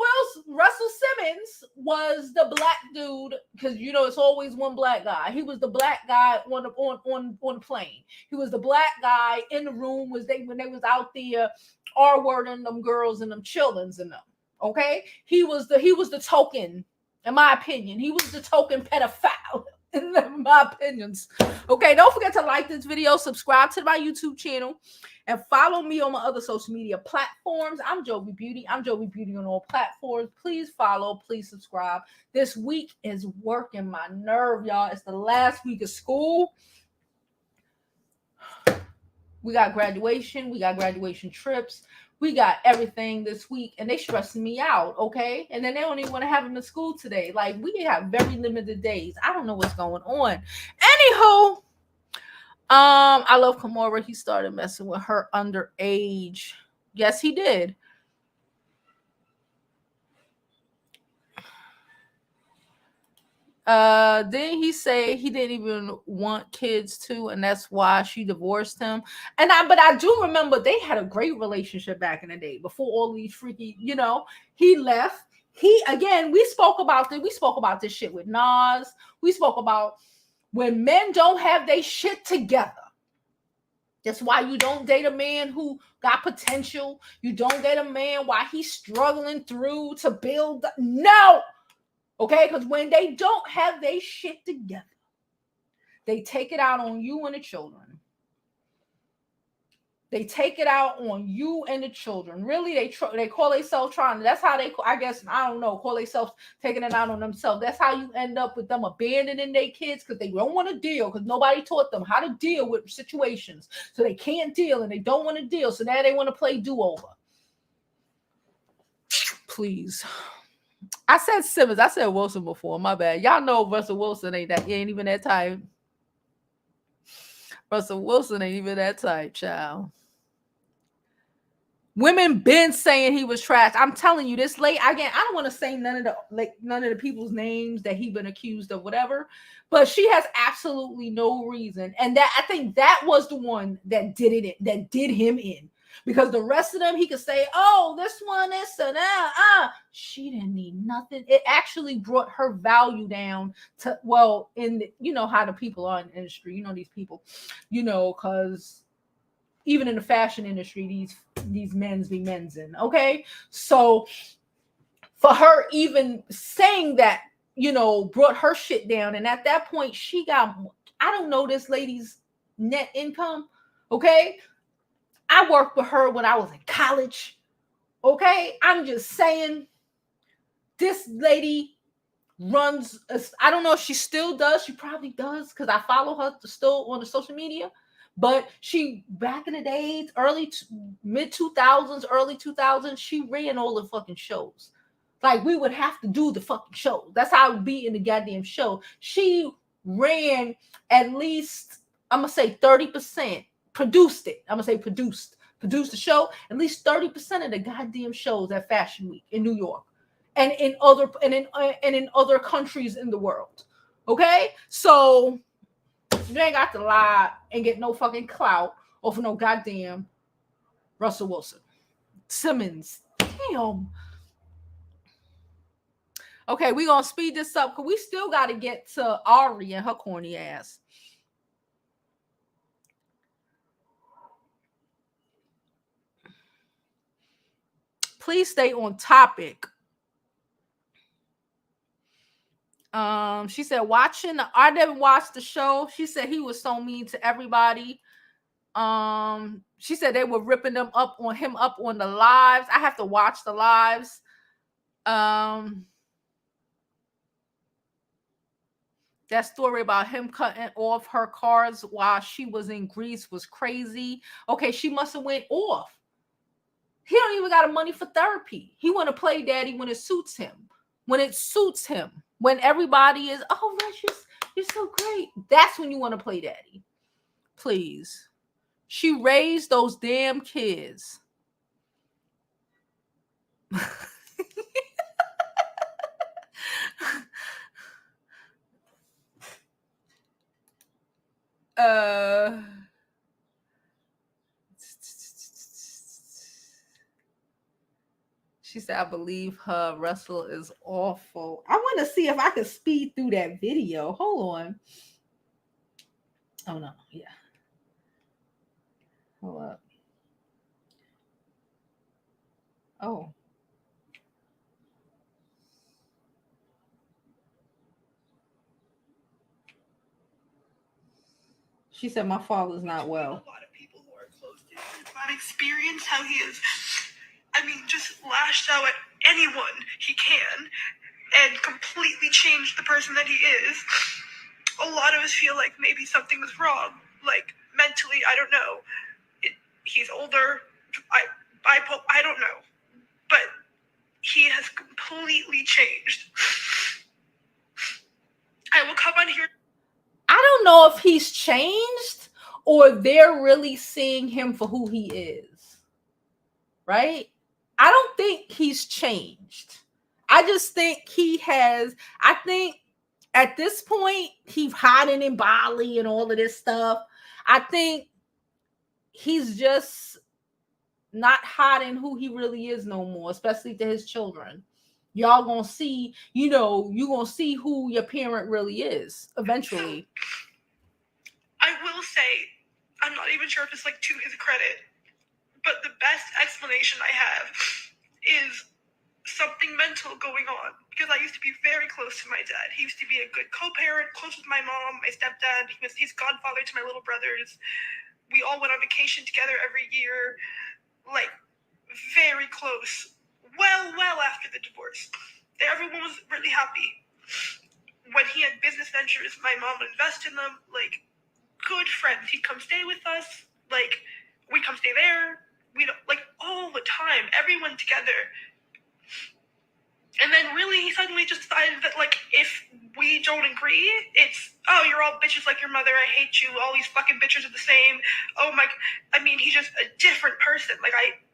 [SPEAKER 1] Simmons was the black dude, because it's always one black guy. He was the black guy on the plane. He was the black guy in the room when they was out there R-wording them girls and them chillins and them. Okay, he was the token, in my opinion. He was the token pedophile. In my opinions. Okay, don't forget to like this video, subscribe to my YouTube channel, and follow me on my other social media platforms. I'm Jovi Beauty. I'm Jovi Beauty on all platforms. Please follow, please subscribe. This week is working my nerve, y'all. It's the last week of school. We got graduation. We got graduation trips. We got everything this week, and they stressing me out, okay? And then they don't even want to have them in school today. Like, we have very limited days. I don't know what's going on. Anywho, I love Kimura. He started messing with her underage. Yes, he did. Didn't he say he didn't even want kids too, and that's why she divorced him? But I do remember they had a great relationship back in the day before all these freaky, he left. We spoke about this. We spoke about this shit with Nas. We spoke about when men don't have their shit together. That's why you don't date a man who got potential. You don't date a man while he's struggling through to build. No. Okay, because when they don't have their shit together, they take it out on you and the children. They take it out on you and the children. Really, they call themselves trying. That's how they, I guess, I don't know, call themselves taking it out on themselves. That's how you end up with them abandoning their kids, because they don't want to deal, because nobody taught them how to deal with situations. So they can't deal and they don't want to deal. So now they want to play do-over. Please. I said Simmons. I said Wilson before. My bad. Y'all know Russell Wilson ain't even that type. Russell Wilson ain't even that type, child. Women been saying he was trash. I'm telling you, this late again. I don't want to say none of the people's names that he been accused of, whatever. But she has absolutely no reason, and that I think that was the one that did him in. Because the rest of them, he could say, oh, this one is that. She didn't need nothing. It actually brought her value down to, well, how the people are in the industry. These people, because even in the fashion industry, these men's be men's in. Okay. So for her even saying that, brought her shit down. And at that point, she got, I don't know this lady's net income. Okay. I worked with her when I was in college. Okay. I'm just saying, this lady runs, I don't know if she still does. She probably does, because I follow her still on the social media. But she, back in the days, mid 2000s, early 2000s, she ran all the fucking shows. Like, we would have to do the fucking show. That's how it would be in the goddamn show. She ran at least, I'm going to say 30%. Produced it. I'm gonna say produced the show. At least 30% of the goddamn shows at Fashion Week in New York, and in other countries in the world. Okay, so you ain't got to lie and get no fucking clout off of no goddamn Russell Wilson. Simmons. Damn. Okay, we gonna speed this up because we still got to get to Ari and her corny ass. Please stay on topic. She said, I never watched the show. She said he was so mean to everybody. She said they were ripping him up on the lives. I have to watch the lives. That story about him cutting off her cards while she was in Greece was crazy. Okay, she must have went off. He don't even got money for therapy. He want to play daddy when it suits him. When it suits him. When everybody is, oh, Rush, you're so great. That's when you want to play daddy. Please. She raised those damn kids. She said, I believe her. Russell is awful. I want to see if I can speed through that video. Hold on. Oh, no. Yeah. Hold up. Oh. She said, my father's not well.
[SPEAKER 2] A lot of people who are close to him have experienced how he is, just lashed out at anyone he can and completely changed the person that he is. A lot of us feel like maybe something was wrong, like mentally, I don't know. He's older, I don't know, but he has completely changed. I will come on here.
[SPEAKER 1] I don't know if he's changed or they're really seeing him for who he is. Right? I don't think he's changed. I just think I think at this point, he's hiding in Bali and all of this stuff. I think he's just not hiding who he really is no more, especially to his children. Y'all gonna see, you're gonna see who your parent really is eventually.
[SPEAKER 2] I will say, I'm not even sure if it's to his credit, but the best explanation I have is something mental going on, because I used to be very close to my dad. He used to be a good co-parent, close with my mom, my stepdad. He's godfather to my little brothers. We all went on vacation together every year, very close. Well after the divorce, everyone was really happy. When he had business ventures, my mom would invest in them. Good friends. He'd come stay with us. We'd come stay there. We all the time, everyone together. And then really he suddenly just decided that if we don't agree, it's, oh, you're all bitches like your mother, I hate you, all these fucking bitches are the same. Oh my, he's just a different person.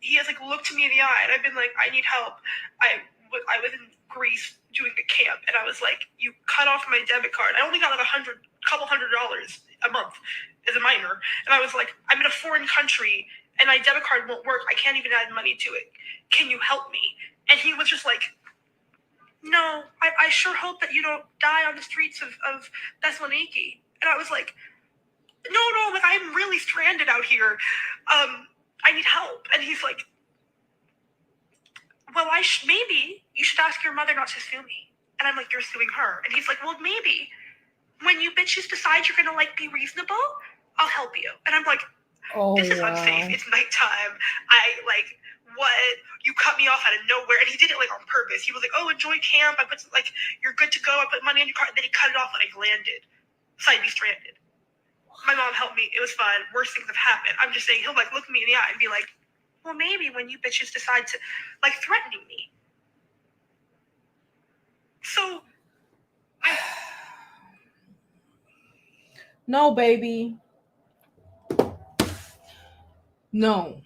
[SPEAKER 2] He has looked to me in the eye and I've been I need help. I was in Greece doing the camp and I was you cut off my debit card. I only got $100 a month as a minor. And I was I'm in a foreign country and my debit card won't work. I can't even add money to it. Can you help me? And he was just no, I sure hope that you don't die on the streets of Thessaloniki. And I was no, I'm really stranded out here. I need help. And he's well, maybe you should ask your mother not to sue me. And I'm you're suing her. And he's well, maybe when you bitches decide you're gonna be reasonable, I'll help you. And I'm
[SPEAKER 1] oh,
[SPEAKER 2] this is unsafe. It's nighttime. What? You cut me off out of nowhere. And he did it on purpose. He was oh, enjoy camp. I put you're good to go. I put money on your card. And then he cut it off when I landed. So I'd be stranded. My mom helped me. It was fun. Worst things have happened. I'm just saying, he'll look me in the eye and be well, maybe when you bitches decide to threatening me. So
[SPEAKER 1] no, baby. No.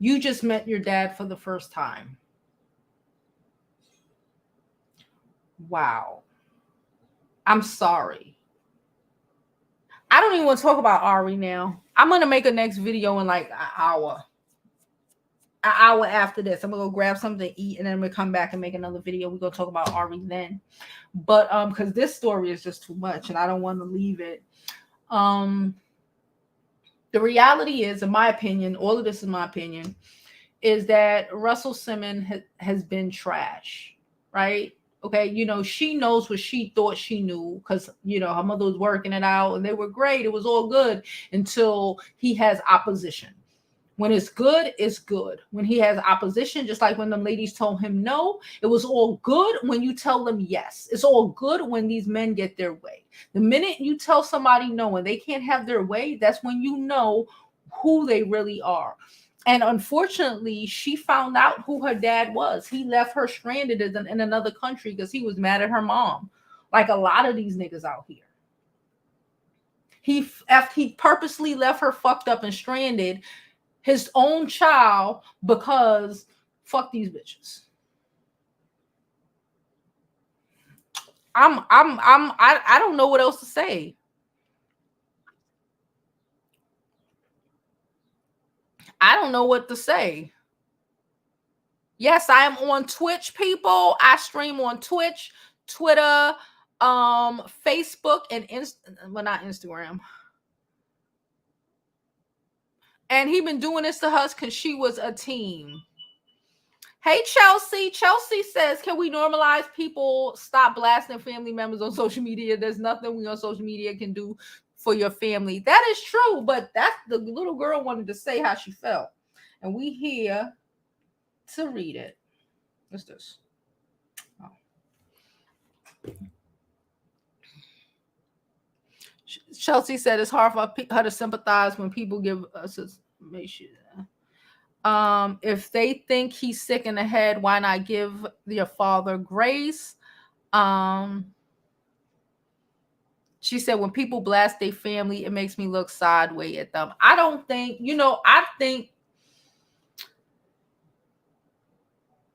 [SPEAKER 1] You just met your dad for the first time. Wow. I'm sorry. I don't even want to talk about Ari now. I'm going to make a next video in an hour. An hour after this. I'm going to go grab something to eat and then we'll come back and make another video. We're going to talk about Ari then. But because this story is just too much and I don't want to leave it. The reality is, in my opinion, all of this is my opinion, is that Russell Simmons has been trash, right? Okay, she knows what she thought she knew because her mother was working it out and they were great. It was all good until he has opposition. When it's good, it's good. When he has opposition, just like when the ladies told him no, it was all good when you tell them yes. It's all good when these men get their way. The minute you tell somebody no and they can't have their way, that's when you know who they really are. And unfortunately, she found out who her dad was. He left her stranded in another country because he was mad at her mom. Like a lot of these niggas out here. He purposely left her fucked up and stranded, his own child, because fuck these bitches. I don't know what else to say. I don't know what to say. Yes, I am on Twitch, people. I stream on Twitch, Twitter, Facebook, and well, not Instagram. And he been doing this to us because she was a teen. Hey, Chelsea. Chelsea says, can we normalize people stop blasting family members on social media? There's nothing we on social media can do for your family. That is true, but that's the little girl wanted to say how she felt. And we here to read it. What's this? Oh. Chelsea said it's hard for her to sympathize when people give us information. If they think he's sick in the head, why not give your father grace? She said, when people blast their family, it makes me look sideways at them. I don't think, I think,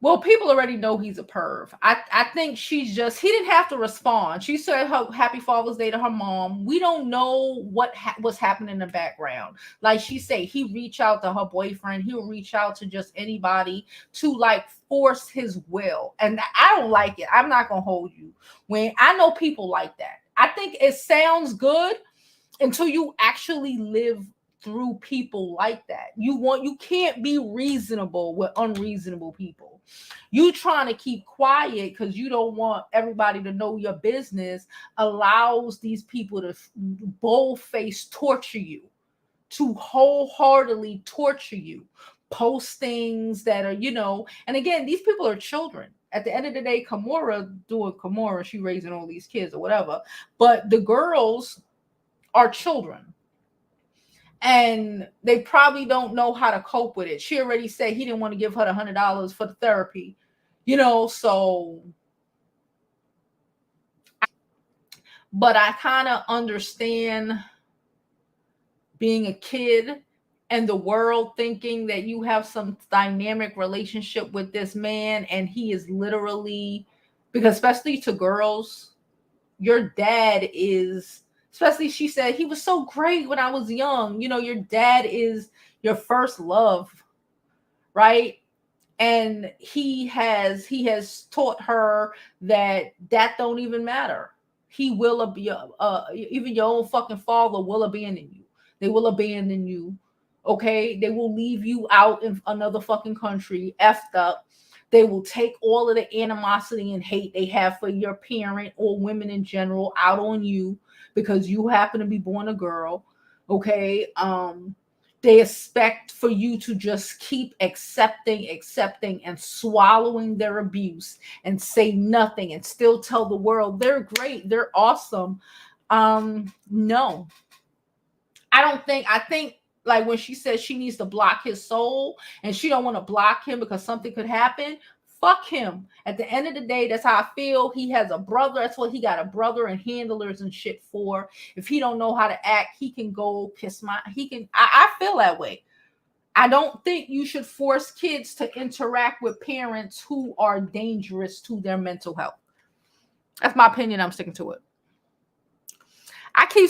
[SPEAKER 1] well, people already know he's a perv. I think he didn't have to respond. She said her happy Father's Day to her mom. We don't know what was happening in the background. Like she said, he reached out to her boyfriend. He'll reach out to just anybody to like force his will. And I don't like it. I'm not going to hold you. When I know people like that. I think it sounds good until you actually live through people like that. You can't be reasonable with unreasonable people. You trying to keep quiet because you don't want everybody to know your business allows these people to bold-faced torture you, to wholeheartedly torture you, post things that are, and again, these people are children. At the end of the day, Kimura doing Kimura, she raising all these kids or whatever, but the girls are children. And they probably don't know how to cope with it. She already said he didn't want to give her the $100 for the therapy, so but I kind of understand being a kid and the world thinking that you have some dynamic relationship with this man and he is literally, because especially to girls, your dad is, especially she said he was so great when I was young. Your dad is your first love, right? And he has taught her that don't even matter. He will be even your own fucking father will abandon you. They will abandon you. Okay, they will leave you out in another fucking country, effed up. They will take all of the animosity and hate they have for your parent or women in general out on you because you happen to be born a girl. Okay, they expect for you to just keep accepting, and swallowing their abuse and say nothing and still tell the world they're great, they're awesome. No, I think like when she says she needs to block his soul and she don't want to block him because something could happen. Fuck him. At the end of the day, that's how I feel. He has a brother. That's what he got a brother and handlers and shit for. If he don't know how to act, he can go kiss I feel that way. I don't think you should force kids to interact with parents who are dangerous to their mental health. That's my opinion. I'm sticking to it. I keep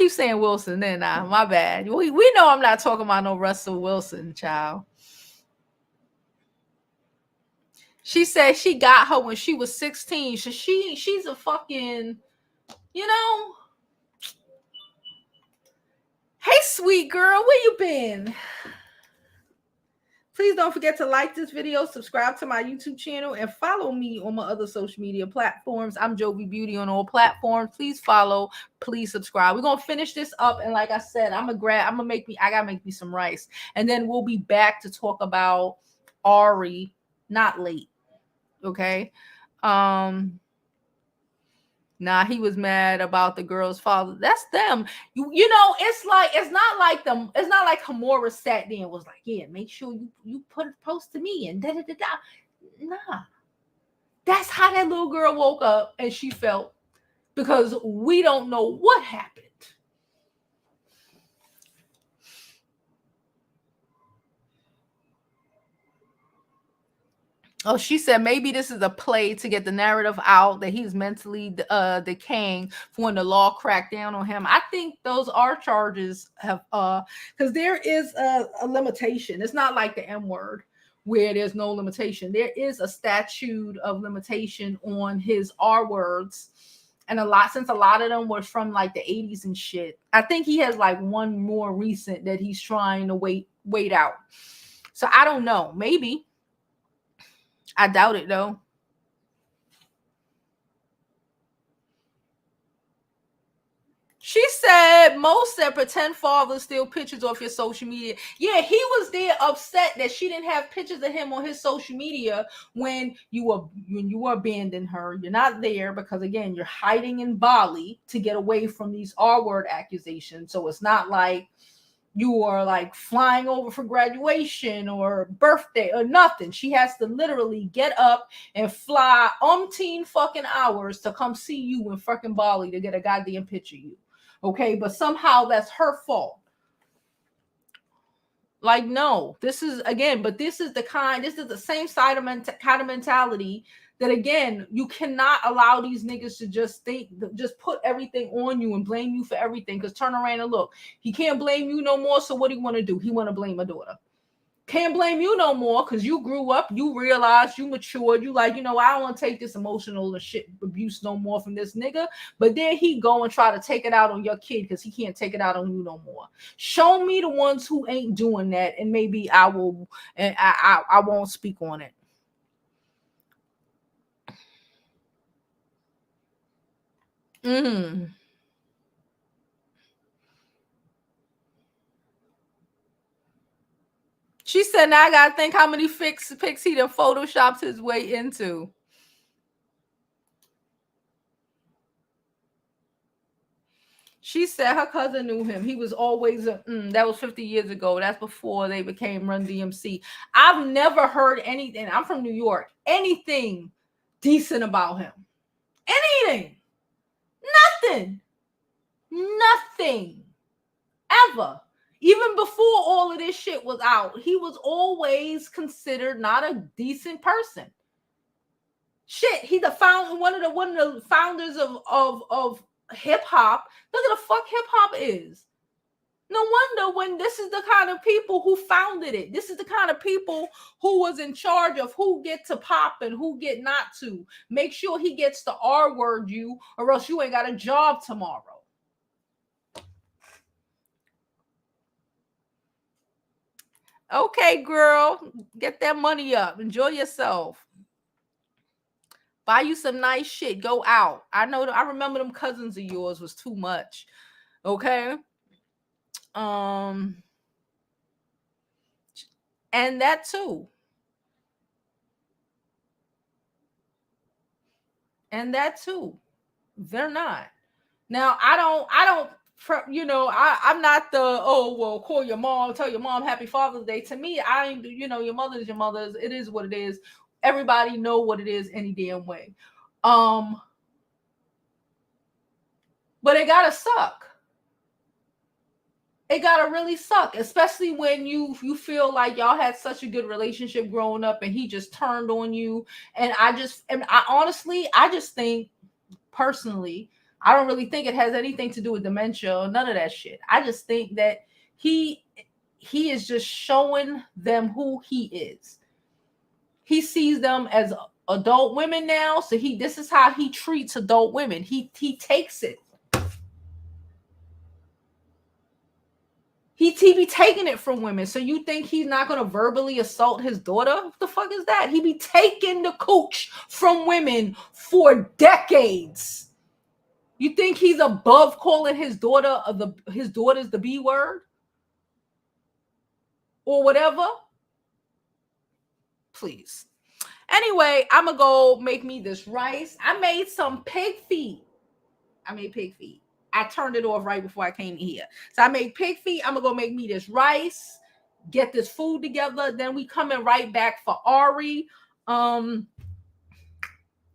[SPEAKER 1] saying Wilson. Then my bad. We know I'm not talking about no Russell Wilson, child. She said she got her when she was 16. So she's a fucking, Hey, sweet girl, where you been? Please don't forget to like this video, subscribe to my YouTube channel, and follow me on my other social media platforms. I'm Jovi Beauty on all platforms. Please follow, please subscribe. We're gonna finish this up, and like I said, I gotta make me some rice, and then we'll be back to talk about Ari, not late. Okay. Nah, he was mad about the girl's father. That's them. You know, it's not like Hamora sat there and was like, yeah, make sure you put it post to me and da da da da. Nah. That's how that little girl woke up and she felt, because we don't know what happened. Oh, she said maybe this is a play to get the narrative out that he's mentally decaying for when the law cracked down on him. I think those are charges have because there is a limitation. It's not like the M word where there's no limitation. There is a statute of limitation on his R words. And since a lot of them were from like the 80s and shit, I think he has like one more recent that he's trying to wait out. So I don't know. Maybe. I doubt it though. She said most said pretend father steal pictures off your social media. Yeah, he was there upset that she didn't have pictures of him on his social media when you were abandoning her. You're not there because again, you're hiding in Bali to get away from these R-word accusations. So it's not like you are like flying over for graduation or birthday or nothing. She has to literally get up and fly umpteen fucking hours to come see you in fucking Bali to get a goddamn picture of you. Okay, but somehow that's her fault. Like, no, this is the same side of kind of mentality that again, you cannot allow these niggas to just put everything on you and blame you for everything. Because turn around and look, he can't blame you no more. So what do you want to do? He want to blame a daughter. Can't blame you no more because you grew up, you realized, you matured, you like, I don't want to take this emotional shit abuse no more from this nigga. But then he go and try to take it out on your kid because he can't take it out on you no more. Show me the ones who ain't doing that, and maybe I will, and I won't speak on it. She said, now I gotta think how many pics he done photoshopped his way into. She said her cousin knew him. He was always that was 50 years ago. That's before they became Run DMC. I've never heard anything. I'm from New York. Anything decent about him. Anything. Nothing. Nothing. Ever. Even before all of this shit was out, he was always considered not a decent person. Shit, he's one of the founders of hip hop. Look at the fuck hip hop is. No wonder when this is the kind of people who founded it. This is the kind of people who was in charge of who get to pop and who get not to. Make sure he gets the R word you, or else you ain't got a job tomorrow. Okay, girl, get that money up. Enjoy yourself. Buy you some nice shit. Go out. I remember them cousins of yours was too much. Okay. And that too. They're not. Now, I'm not the, call your mom, tell your mom happy Father's Day. To me, I ain't, your mother is your mother's. It is what it is. Everybody know what it is any damn way. But it gotta suck. It gotta really suck, especially when you feel like y'all had such a good relationship growing up and he just turned on you. And I just think personally, I don't really think it has anything to do with dementia or none of that shit. I just think that he is just showing them who he is. He sees them as adult women now, so this is how he treats adult women. He takes it. He be taking it from women. So you think he's not going to verbally assault his daughter? What the fuck is that? He be taking the cooch from women for decades. You think he's above calling his daughter's the B word? Or whatever? Please. Anyway, I'm going to go make me this rice. I made some pig feet. I turned it off right before I came here. So I made pig feet. I'm going to go make me this rice, get this food together. Then we coming right back for Ari. Yeah,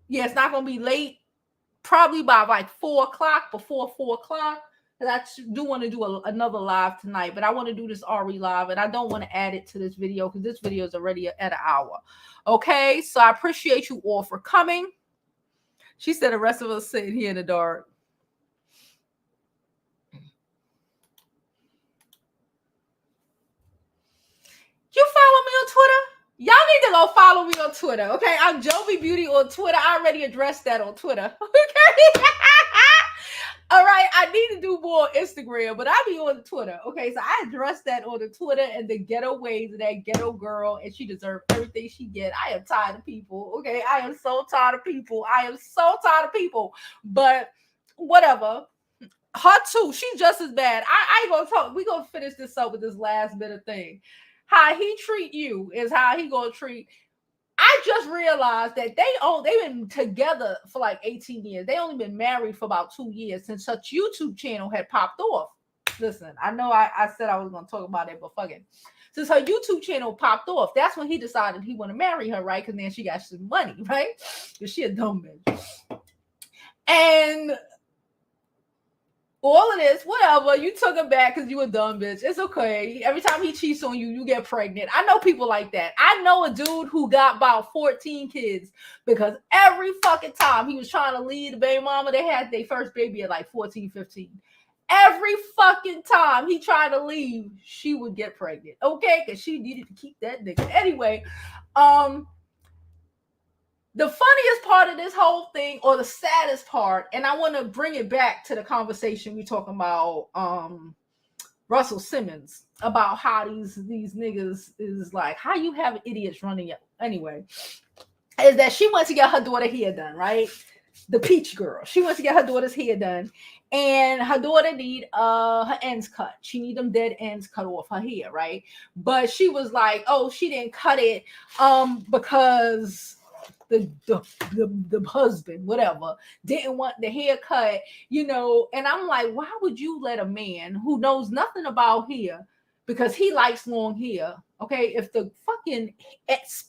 [SPEAKER 1] it's not going to be late. Probably by like 4 o'clock, before 4 o'clock. I do want to do another live tonight, but I want to do this Ari live, and I don't want to add it to this video because this video is already at an hour. Okay, so I appreciate you all for coming. She said the rest of us sitting here in the dark. You follow me on Twitter? Y'all need to go follow me on Twitter, okay? I'm Jovi Beauty on Twitter. I already addressed that on Twitter, okay? All right, I need to do more Instagram, but I'll be on Twitter, okay? So I addressed that on the Twitter and the ghetto ways of that ghetto girl, and she deserves everything she get. I am tired of people, okay? I am so tired of people. But whatever. Her too. She's just as bad. I ain't gonna talk. We gonna finish this up with this last bit of thing. How he treat you is how he gonna treat. I just realized that they've been together for like 18 years. They only been married for about 2 years since such YouTube channel had popped off. Listen, I know I said I was gonna talk about it, but fuck it. Since her YouTube channel popped off, that's when he decided he want to marry her, right? Because then she got some money, right? Because she a dumb bitch. And all of this, whatever, you took it back because you a dumb bitch. It's okay. Every time he cheats on you, you get pregnant. I know people like that. I know a dude who got about 14 kids because every fucking time he was trying to leave the baby mama, they had their first baby at like 14, 15. Every fucking time he tried to leave, she would get pregnant. Okay? Because she needed to keep that nigga. Anyway, the funniest part of this whole thing, or the saddest part, and I want to bring it back to the conversation we talking about Russell Simmons, about how these niggas is like, how you have idiots running it anyway, is that she went to get her daughter hair done, right? The peach girl. She went to get her daughter's hair done, and her daughter need her ends cut. She need them dead ends cut off her hair, right? But she was like, oh, she didn't cut it because the husband, whatever, didn't want the haircut, and I'm like, why would you let a man who knows nothing about hair, because he likes long hair, okay, if the fucking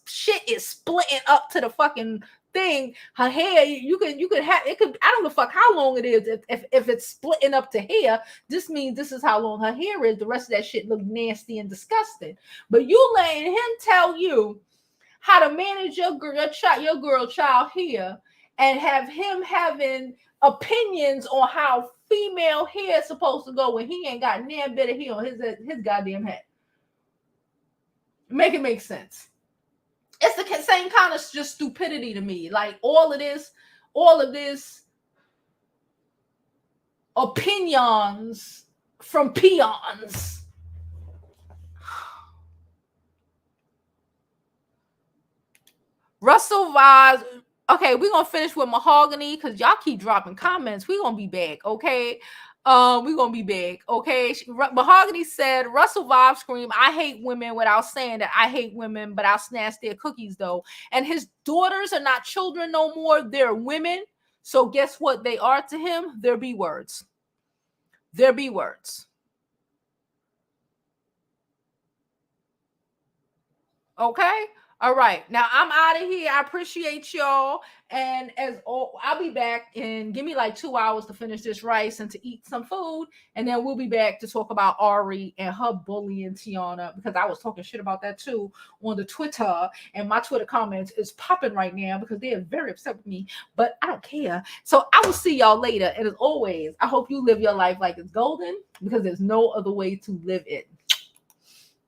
[SPEAKER 1] shit is splitting up to the fucking thing, her hair, you could have it, could, I don't give a fuck how long it is, if it's splitting up to hair, this means this is how long her hair is. The rest of that shit look nasty and disgusting, but you letting him tell you how to manage your girl child hair, and have him having opinions on how female hair is supposed to go when he ain't got damn bit of hair on his goddamn head. Make it make sense. It's the same kind of just stupidity to me. Like all of this opinions from peons. Russell Vibes. Okay, we're gonna finish with Mahogany because y'all keep dropping comments. We're gonna be back, okay? We're gonna be back, okay? Mahogany said, Russell Vibes scream, I hate women, without saying that I hate women, but I'll snatch their cookies though. And his daughters are not children no more, they're women. So guess what they are to him? They're B words. They're B words. Okay? All right, now I'm out of here. I appreciate y'all, and I'll be back and give me like 2 hours to finish this rice and to eat some food, and then we'll be back to talk about Ari and her bullying Tiana, because I was talking shit about that too on the Twitter, and my Twitter comments is popping right now because they are very upset with me, but I don't care. So I will see y'all later, and as always, I hope you live your life like it's golden, because there's no other way to live it.